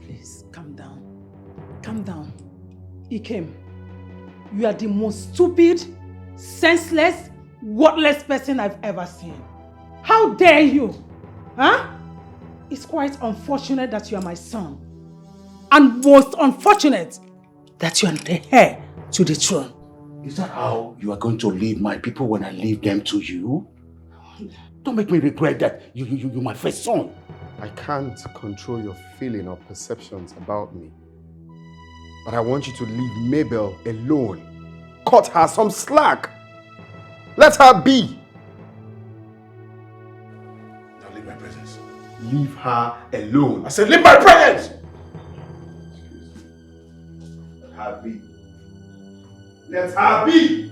Speaker 5: Please, calm down. Calm down. Ikem, you are the most stupid, senseless, worthless person I've ever seen. How dare you? Huh? It's quite unfortunate that you are my son. And most unfortunate that you are the heir to the throne.
Speaker 1: Is that how you are going to leave my people when I leave them to you? Don't make me regret that you're my first son.
Speaker 4: I can't control your feeling or perceptions about me. But I want you to leave Mabel alone. Cut her some slack. Let her be.
Speaker 1: Now leave my presence.
Speaker 4: Leave her alone.
Speaker 1: I said leave my presence!
Speaker 4: Let her be. Let her be!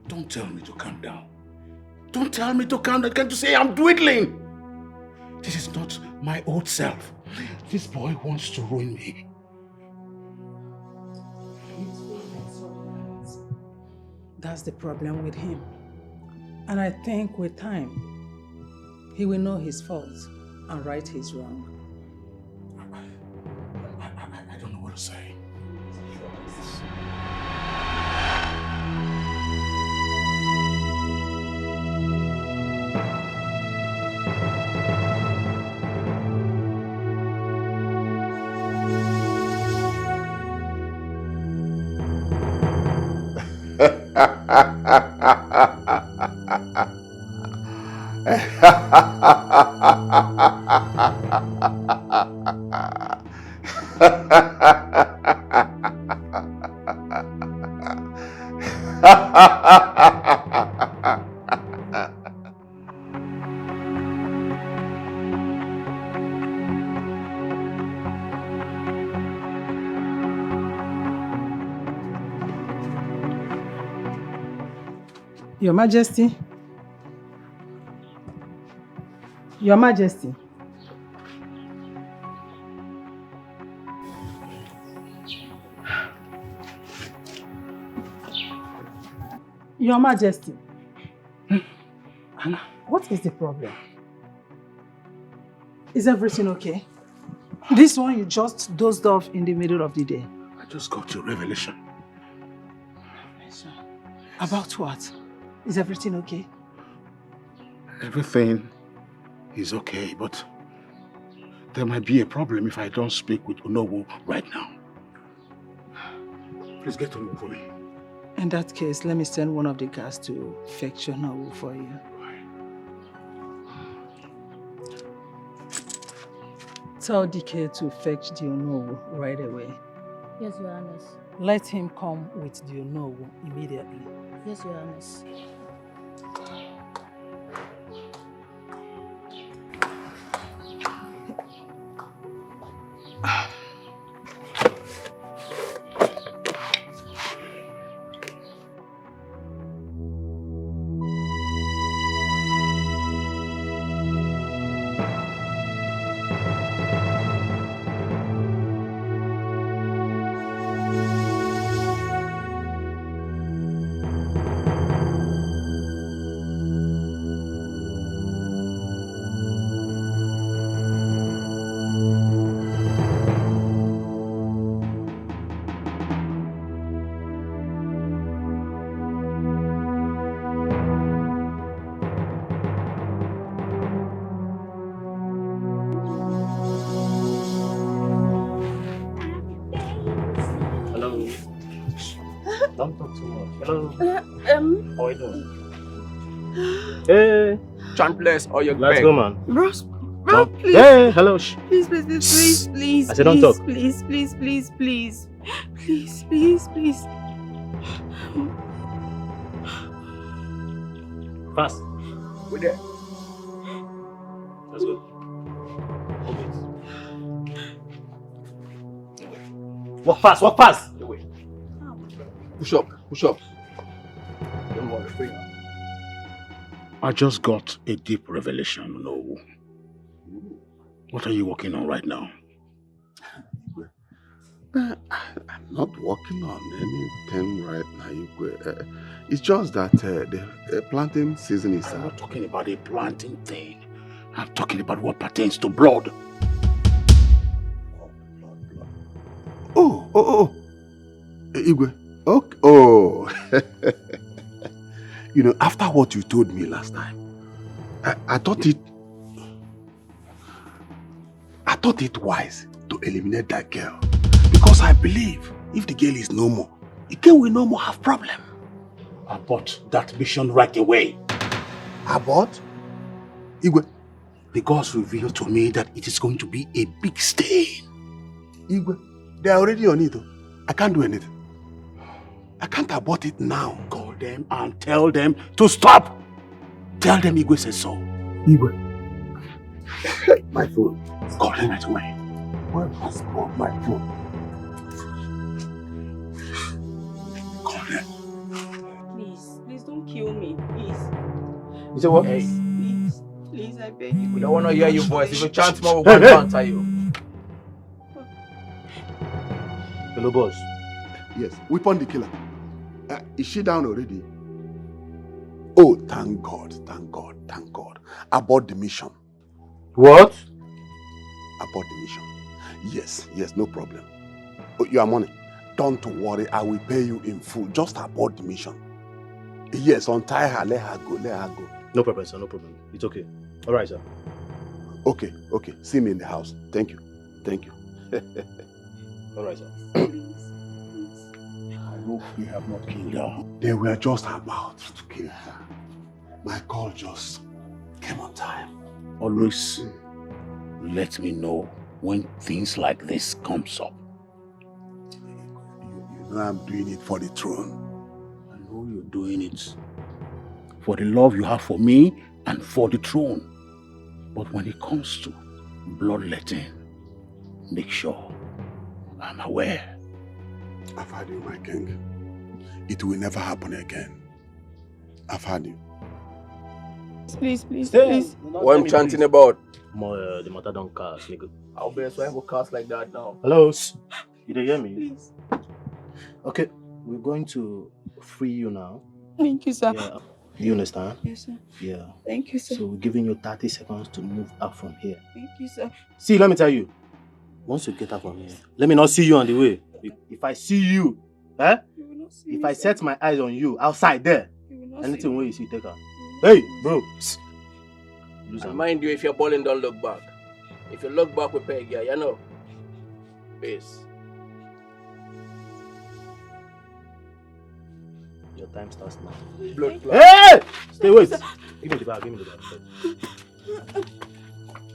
Speaker 1: Don't tell me to calm down. Don't tell me to calm down. Can't you say I'm dwindling? This is not my old self. This boy wants to ruin me.
Speaker 5: That's the problem with him. And I think with time, he will know his faults and right his wrong.
Speaker 1: I don't know what to say.
Speaker 5: Your Majesty. Your Majesty. Your Majesty.
Speaker 1: Anna.
Speaker 5: What is the problem? Is everything okay? This one you just dozed off in the middle of the day.
Speaker 1: I just got your revelation.
Speaker 5: About what? Is everything okay?
Speaker 1: Everything is okay, but there might be a problem if I don't speak with Onowu right now. Please get Onowu for me.
Speaker 5: In that case, let me send one of the guards to fetch Onowu for you. Tell DK to fetch the Onowu right away.
Speaker 9: Yes, Your Highness.
Speaker 5: Let him come with the Onowu immediately.
Speaker 9: Yes, Your Highness.
Speaker 11: Don't talk too much. Hello. How are you doing? Hey.
Speaker 12: chant bless or you
Speaker 3: Let's
Speaker 12: beg.
Speaker 3: go, man.
Speaker 8: Bros,
Speaker 3: No.
Speaker 8: please.
Speaker 3: Hey, hello. Shh.
Speaker 8: Please, please.
Speaker 3: I said don't talk.
Speaker 8: Please. Please.
Speaker 3: Fast.
Speaker 12: We're there.
Speaker 3: Let's go. Walk fast.
Speaker 12: Push up. Don't worry, free now.
Speaker 1: I just got a deep revelation, no. What are you working on right now?
Speaker 2: I'm not working on anything right now, Igwe. It's just that the planting season is...
Speaker 1: I'm not talking about a planting thing. I'm talking about what pertains to blood.
Speaker 2: Oh. Igwe. Okay. Oh. You know, after what you told me last time, I thought it wise to eliminate that girl. Because I believe if the girl is no more, the girl will no more have problem.
Speaker 1: Abort that mission right away.
Speaker 2: Abort? Igwe.
Speaker 1: The gods revealed to me that it is going to be a big stain.
Speaker 2: Igwe, they are already on it. I can't do anything. I can't abort it now.
Speaker 1: Call them and tell them to stop. Tell them Igwe says so.
Speaker 2: Igwe. My phone.
Speaker 1: Call them right away.
Speaker 2: Where has called my phone?
Speaker 1: Call them.
Speaker 8: Please don't kill me, please.
Speaker 12: You say what?
Speaker 8: Hey. Please, I beg you.
Speaker 12: We don't want to hear your voice. If you chant more, we're going to answer you.
Speaker 3: Hello, boss.
Speaker 2: Yes, we found the killer. Is she down already? Oh, thank God. Abort the mission.
Speaker 3: What?
Speaker 2: Abort the mission. Yes, no problem. Oh, your money. Don't worry, I will pay you in full. Just abort the mission. Yes, untie her, let her go.
Speaker 3: No problem, sir, no problem. It's okay. All right, sir.
Speaker 2: Okay. See me in the house. Thank you.
Speaker 3: All right, sir.
Speaker 1: I hope you have not killed her.
Speaker 2: They were just about to kill her. My call just came on time.
Speaker 1: Always let me know when things like this comes up.
Speaker 2: You know I'm doing it for the throne.
Speaker 1: I know you're doing it for the love you have for me and for the throne. But when it comes to bloodletting, make sure I'm aware.
Speaker 2: I've had you, my king. It will never happen again. I've had you.
Speaker 8: Please.
Speaker 12: What I'm chanting about?
Speaker 3: More, the matter don't cast, nigga.
Speaker 12: I'll be so I will cast like that now.
Speaker 3: Hello? You don't hear me?
Speaker 8: Please.
Speaker 3: Okay, we're going to free you now.
Speaker 8: Thank you, sir.
Speaker 3: Yeah. You understand?
Speaker 8: Yes, sir.
Speaker 3: Yeah.
Speaker 8: Thank you, sir.
Speaker 3: So we're giving you 30 seconds to move out from here.
Speaker 8: Thank you, sir.
Speaker 3: See, let me tell you. Once you get out from here, let me not see you on the way. If I see you, if I set my eyes on you outside there, anything where you see, take her. Hey, bro.
Speaker 12: And mind you, if you're balling, don't look back. If you look back, we pay girl, you know. Peace.
Speaker 3: Your time starts now.
Speaker 12: Blood clot.
Speaker 3: Hey! Stay, wait. Give me the bag.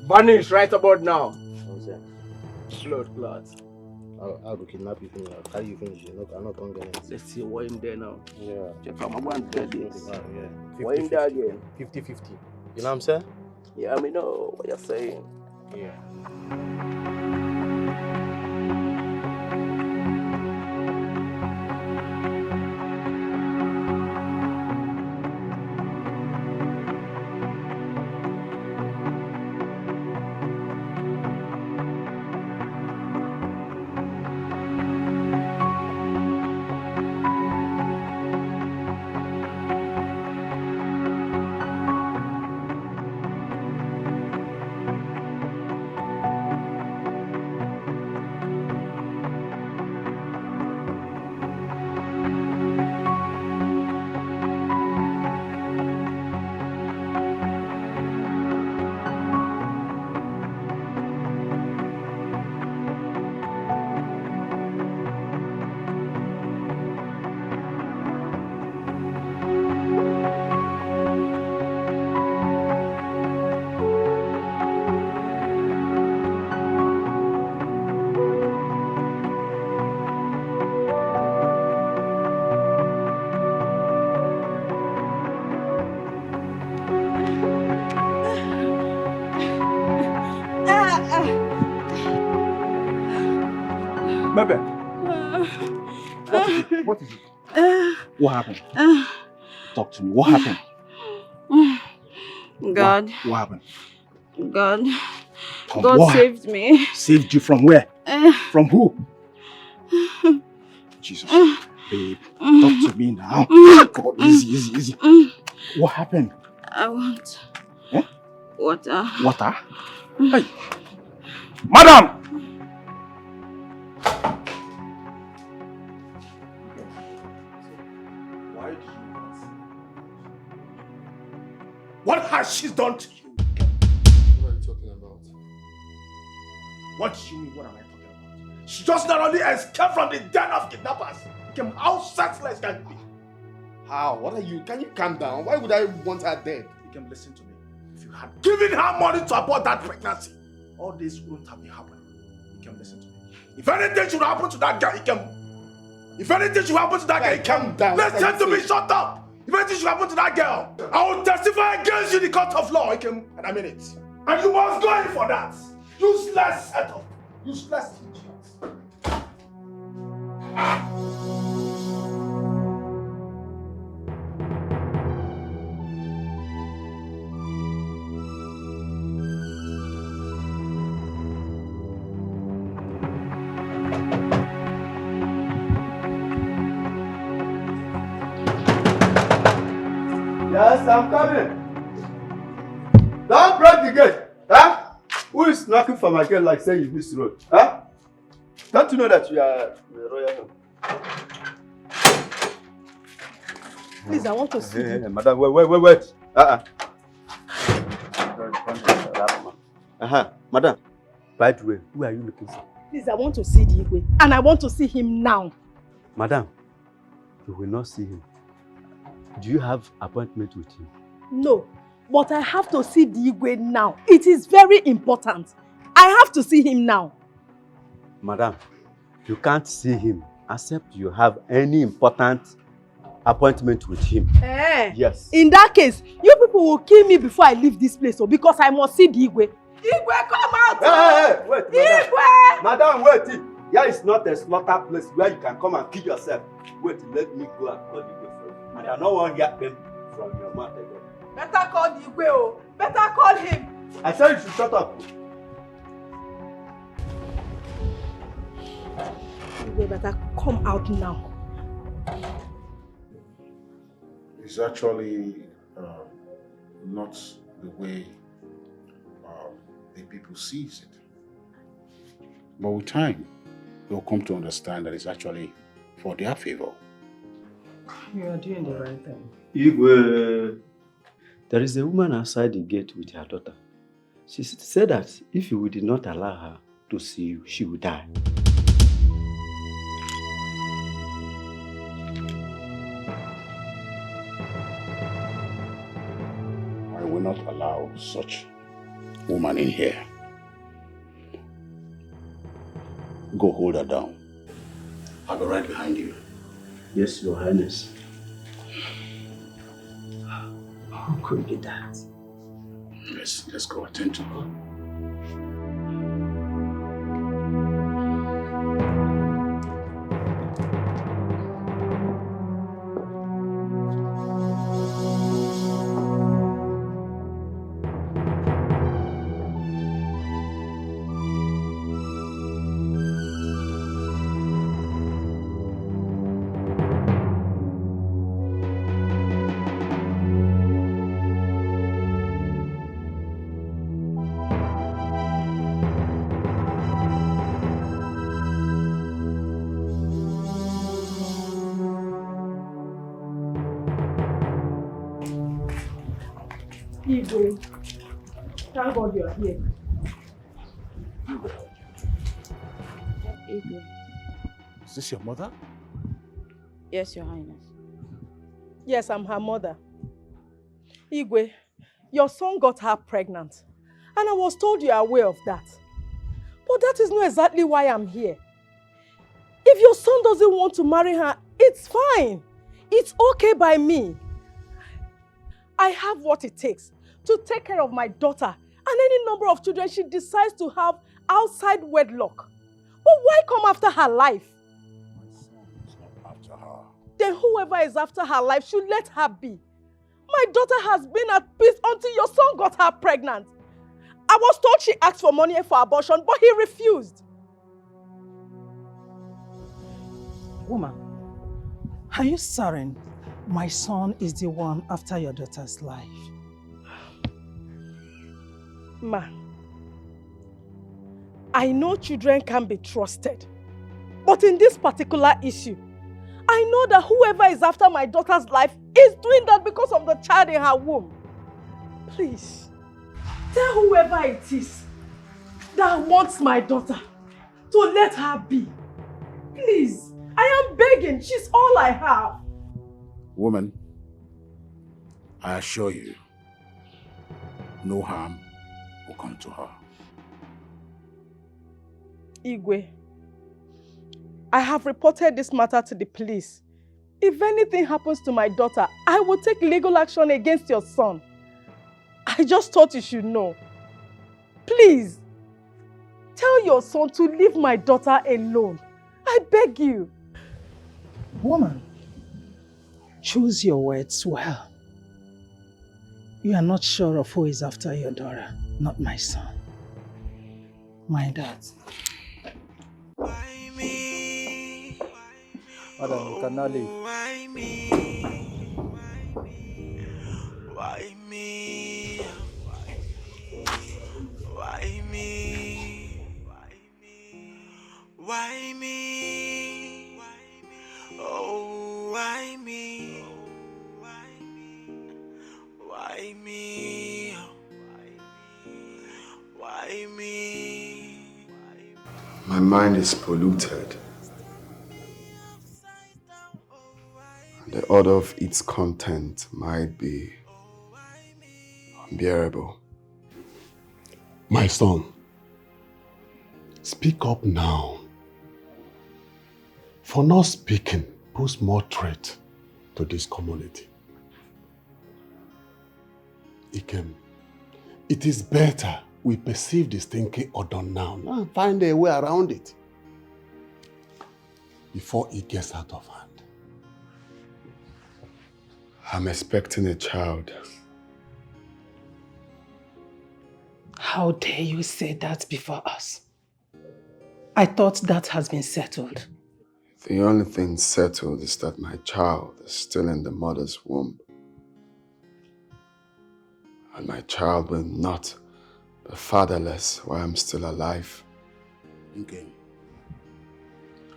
Speaker 12: Banished right about now.
Speaker 3: What's that?
Speaker 12: Blood clot.
Speaker 3: I'll go kidnap you, finish. I'll carry you, finish. I'm not going to get it.
Speaker 12: Let's see what in there now.
Speaker 3: Yeah.
Speaker 12: Check out my one dead this.
Speaker 3: Yeah.
Speaker 12: What in there again?
Speaker 3: 50-50. You know what I'm saying?
Speaker 12: Yeah, I mean, know what you're saying.
Speaker 3: Yeah. Maybe. What is it? What happened? Talk to me. What happened?
Speaker 7: God.
Speaker 3: What happened?
Speaker 7: God.
Speaker 3: From
Speaker 7: God
Speaker 3: what?
Speaker 7: saved me.
Speaker 3: Saved you from where? From who? Jesus. Babe, talk to me now. Come on, easy. What happened?
Speaker 7: I want
Speaker 3: Eh?
Speaker 7: water.
Speaker 3: Water? Hey! Madam! Why do you not see? What has she done to you?
Speaker 4: What are you talking about?
Speaker 3: What do you mean, what am I talking about? She just not only escaped from the den of kidnappers. How senseless can it be?
Speaker 4: How? What are you? Can you calm down? Why would I want her dead?
Speaker 3: You can listen to me. If you had given her money to abort that pregnancy, all this wouldn't have been happening. You can listen to me. If anything should happen to that girl, If anything should happen to that girl,
Speaker 4: calm down.
Speaker 3: Listen to me, shut up! If anything should happen to that girl, I will testify against you in the court of law, and I mean it. And you must go in for that. Useless setup. Useless idiot.
Speaker 13: Yes, I'm coming. Don't break the gate. Huh? Who is knocking for my gate like saying you miss road? Huh? Don't you know that you are the royal home?
Speaker 10: Please, I want to see you.
Speaker 13: Madam, wait. Madam. By the way, who are you looking for?
Speaker 10: Please, I want to see the Igwe. And I want to see him now.
Speaker 13: Madam, you will not see him. Do you have appointment with him?
Speaker 10: No, but I have to see the Igwe now. It is very important. I have to see him now.
Speaker 13: Madam, you can't see him except you have any important appointment with him. Yes.
Speaker 10: In that case, you people will kill me before I leave this place, because I must see the Igwe. Igwe, come out!
Speaker 13: Hey, wait,
Speaker 10: Igwe!
Speaker 13: Madam, wait. Here is not a slaughter place where you can come and kill yourself. Wait, let me go and call the Igwe for you. And I don't want to hear them from your mouth again.
Speaker 10: Better call the Igwe, oh. Better call him.
Speaker 13: I said you should shut up.
Speaker 10: Igwe better come out now.
Speaker 1: It's actually not the way the people sees it. But with time, they'll come to understand that it's actually for their favor.
Speaker 5: You are doing the right thing.
Speaker 13: Igwe. There is a woman outside the gate with her daughter. She said that if you did not allow her to see you, she would die.
Speaker 1: I will not allow such woman in here. Go hold her down. I'll be right behind you.
Speaker 13: Yes, Your Highness.
Speaker 5: Who could be that?
Speaker 1: Let's go attend to her.
Speaker 10: Igwe, thank God you are here.
Speaker 7: Igwe.
Speaker 1: Is this your mother?
Speaker 7: Yes, Your Highness.
Speaker 10: Yes, I'm her mother. Igwe, your son got her pregnant. And I was told you are aware of that. But that is not exactly why I'm here. If your son doesn't want to marry her, it's fine. It's okay by me. I have what it takes to take care of my daughter and any number of children she decides to have outside wedlock. But why come after her life?
Speaker 1: My son is not after her.
Speaker 10: Then whoever is after her life should let her be. My daughter has been at peace until your son got her pregnant. I was told she asked for money for abortion, but he refused.
Speaker 5: Woman, are you certain my son is the one after your daughter's life?
Speaker 10: Ma, I know children can be trusted. But in this particular issue, I know that whoever is after my daughter's life is doing that because of the child in her womb. Please, tell whoever it is that wants my daughter to let her be. Please, I am begging. She's all I have.
Speaker 1: Woman, I assure you, no harm will come to her.
Speaker 10: Igwe, I have reported this matter to the police. If anything happens to my daughter, I will take legal action against your son. I just thought you should know. Please, tell your son to leave my daughter alone. I beg you.
Speaker 5: Woman, choose your words well. You are not sure of who is after your daughter, not my son. My dad.
Speaker 14: Why me?
Speaker 15: Madam, you can now leave.
Speaker 14: Why me? Why me? Why me? Why me? Oh, why me? Why me? Why me?
Speaker 4: My mind is polluted. The odor of its content might be unbearable.
Speaker 2: My son, speak up now. For not speaking puts more threat to this community. Ikem, it is better we perceive this thinking odor now and find a way around it before it gets out of hand.
Speaker 4: I'm expecting a child.
Speaker 5: How dare you say that before us? I thought that has been settled.
Speaker 4: The only thing settled is that my child is still in the mother's womb. And my child will not be fatherless while I'm still alive.
Speaker 1: Okay.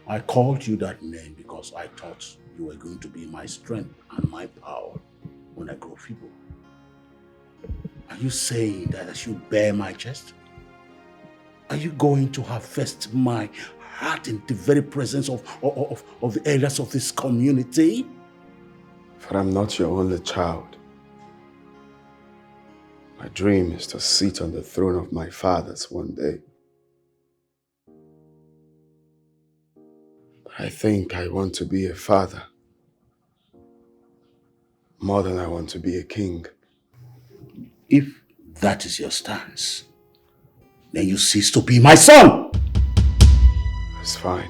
Speaker 1: I called you that name because I thought you were going to be my strength and my power when I grow feeble. Are you saying that I should bare my chest? Are you going to harvest my heart in the very presence of the elders of this community?
Speaker 4: For I'm not your only child. My dream is to sit on the throne of my fathers one day. But I think I want to be a father more than I want to be a king.
Speaker 1: If that is your stance, then you cease to be my son!
Speaker 4: It's fine.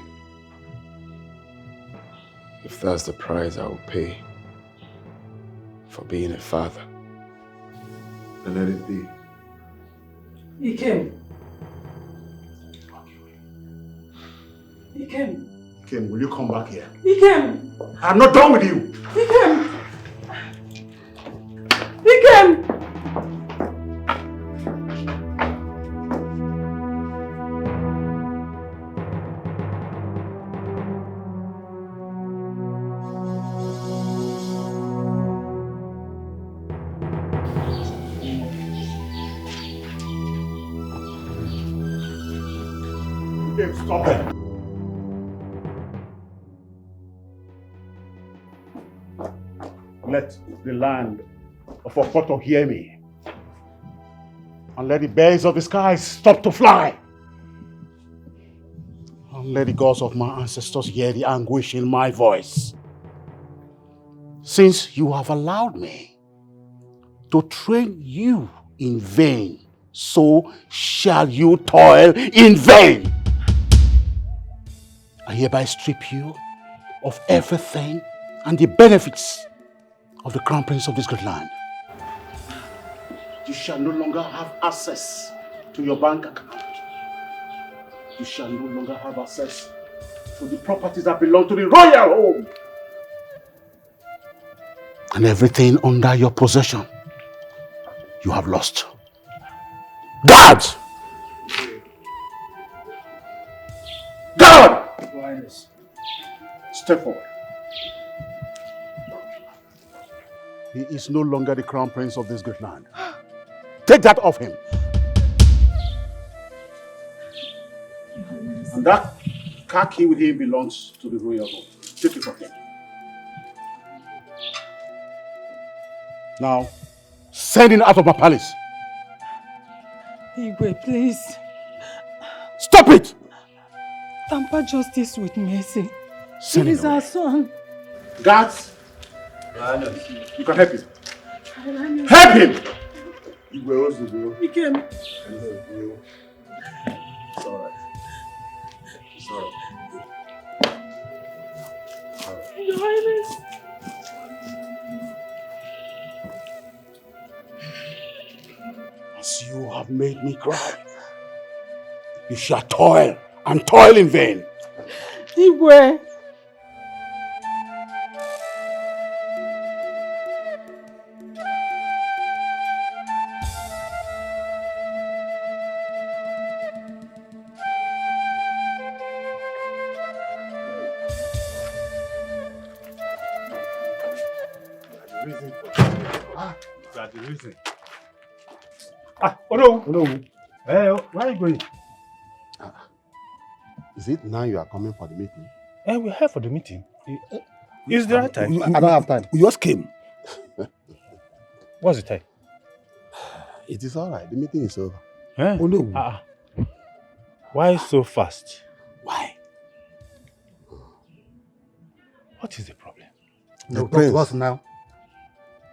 Speaker 4: If that's the price I will pay for being a father, then let it be.
Speaker 5: He came. He came.
Speaker 1: Kim, will you come back here?
Speaker 5: He came.
Speaker 1: I'm not done with you!
Speaker 5: He came. He came.
Speaker 1: Stop it! Let the land of Okoto hear me. And let the birds of the sky stop to fly. And let the gods of my ancestors hear the anguish in my voice. Since you have allowed me to train you in vain, so shall you toil in vain.
Speaker 2: I hereby strip you of everything and the benefits of the crown prince of this great land. You shall no longer have access to your bank account. You shall no longer have access to the properties that belong to the royal home. And everything under your possession, you have lost. Guards! Guard! Step forward. He is no longer the crown prince of this great land. Take that off him. And that car key with him belongs to the royal home. Take it from him. Now, send him out of my palace.
Speaker 5: Igwe, please.
Speaker 2: Stop it!
Speaker 5: Tamper justice with mercy.
Speaker 2: Send
Speaker 5: He
Speaker 2: him
Speaker 5: is
Speaker 2: away.
Speaker 5: our son.
Speaker 2: Guards, you can help him. Help him!
Speaker 5: He came.
Speaker 2: It's all right. It's all right.
Speaker 5: Your Highness.
Speaker 2: As you have made me cry, you shall toil and toil in vain.
Speaker 5: Igwe.
Speaker 11: That's the reason. Oh no. Hey, where are you going?
Speaker 2: Is it now you are coming for the meeting?
Speaker 11: We're here for the meeting. Is the right time?
Speaker 2: I don't have time. We just came.
Speaker 11: What's the time?
Speaker 2: It is all right. The meeting is over.
Speaker 11: Huh?
Speaker 2: Oh no.
Speaker 11: Why so fast?
Speaker 2: Why?
Speaker 11: What is the problem?
Speaker 2: The prince. Now?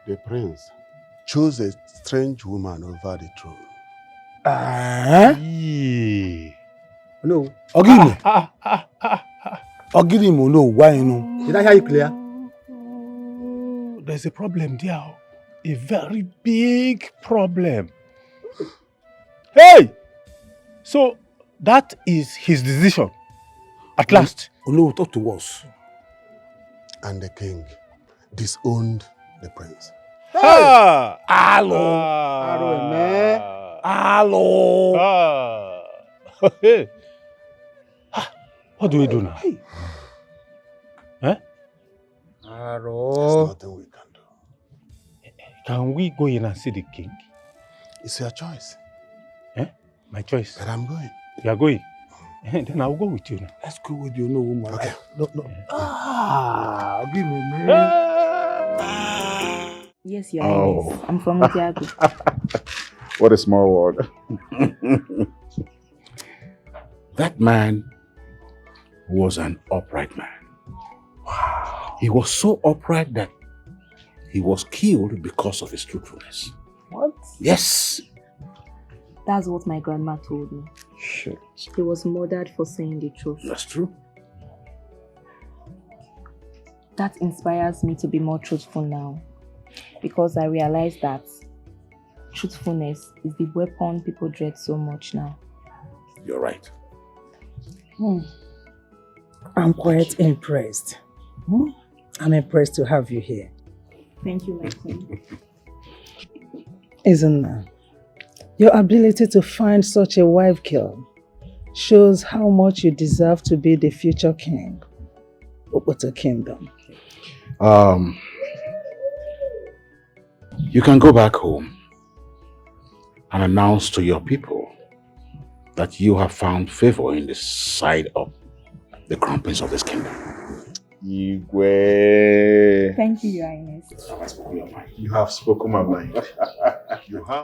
Speaker 2: The prince chose a strange woman over the throne.
Speaker 16: No. Ogini. Ogini mo no. Why no? Did I hear you clear?
Speaker 11: There's a problem there. A very big problem. Hey! So that is his decision. At last.
Speaker 16: Oh no, talk to us.
Speaker 2: And the king disowned the prince.
Speaker 16: Hey! Hello. Hello.
Speaker 11: Hey. What do we do now?
Speaker 16: Hey.
Speaker 11: Huh?
Speaker 2: There's nothing we can do.
Speaker 11: Can we go in and see the king?
Speaker 2: It's your choice.
Speaker 11: My choice.
Speaker 2: But I'm going.
Speaker 11: You are going? Then I'll go with you now.
Speaker 16: Let's go with you, no woman.
Speaker 2: Okay.
Speaker 16: No. Give me, man.
Speaker 7: Yes, Your Highness. I'm from Utiago.
Speaker 1: What a small world.
Speaker 2: That man was an upright man. Wow. He was so upright that he was killed because of his truthfulness.
Speaker 7: What?
Speaker 2: Yes.
Speaker 7: That's what my grandma told me.
Speaker 2: Shit.
Speaker 7: He was murdered for saying the truth.
Speaker 2: That's true.
Speaker 7: That inspires me to be more truthful now. Because I realize that truthfulness is the weapon people dread so much now.
Speaker 2: You're right.
Speaker 5: I'm quite impressed. I'm impressed to have you here.
Speaker 7: Thank you, my king.
Speaker 5: Isn't that? Your ability to find such a wife girl shows how much you deserve to be the future king of Oboto Kingdom.
Speaker 2: You can go back home and announce to your people that you have found favor in the sight of the crown prince of this kingdom.
Speaker 4: Igwe.
Speaker 7: Thank you, Your Highness.
Speaker 6: You have spoken my mind. You have.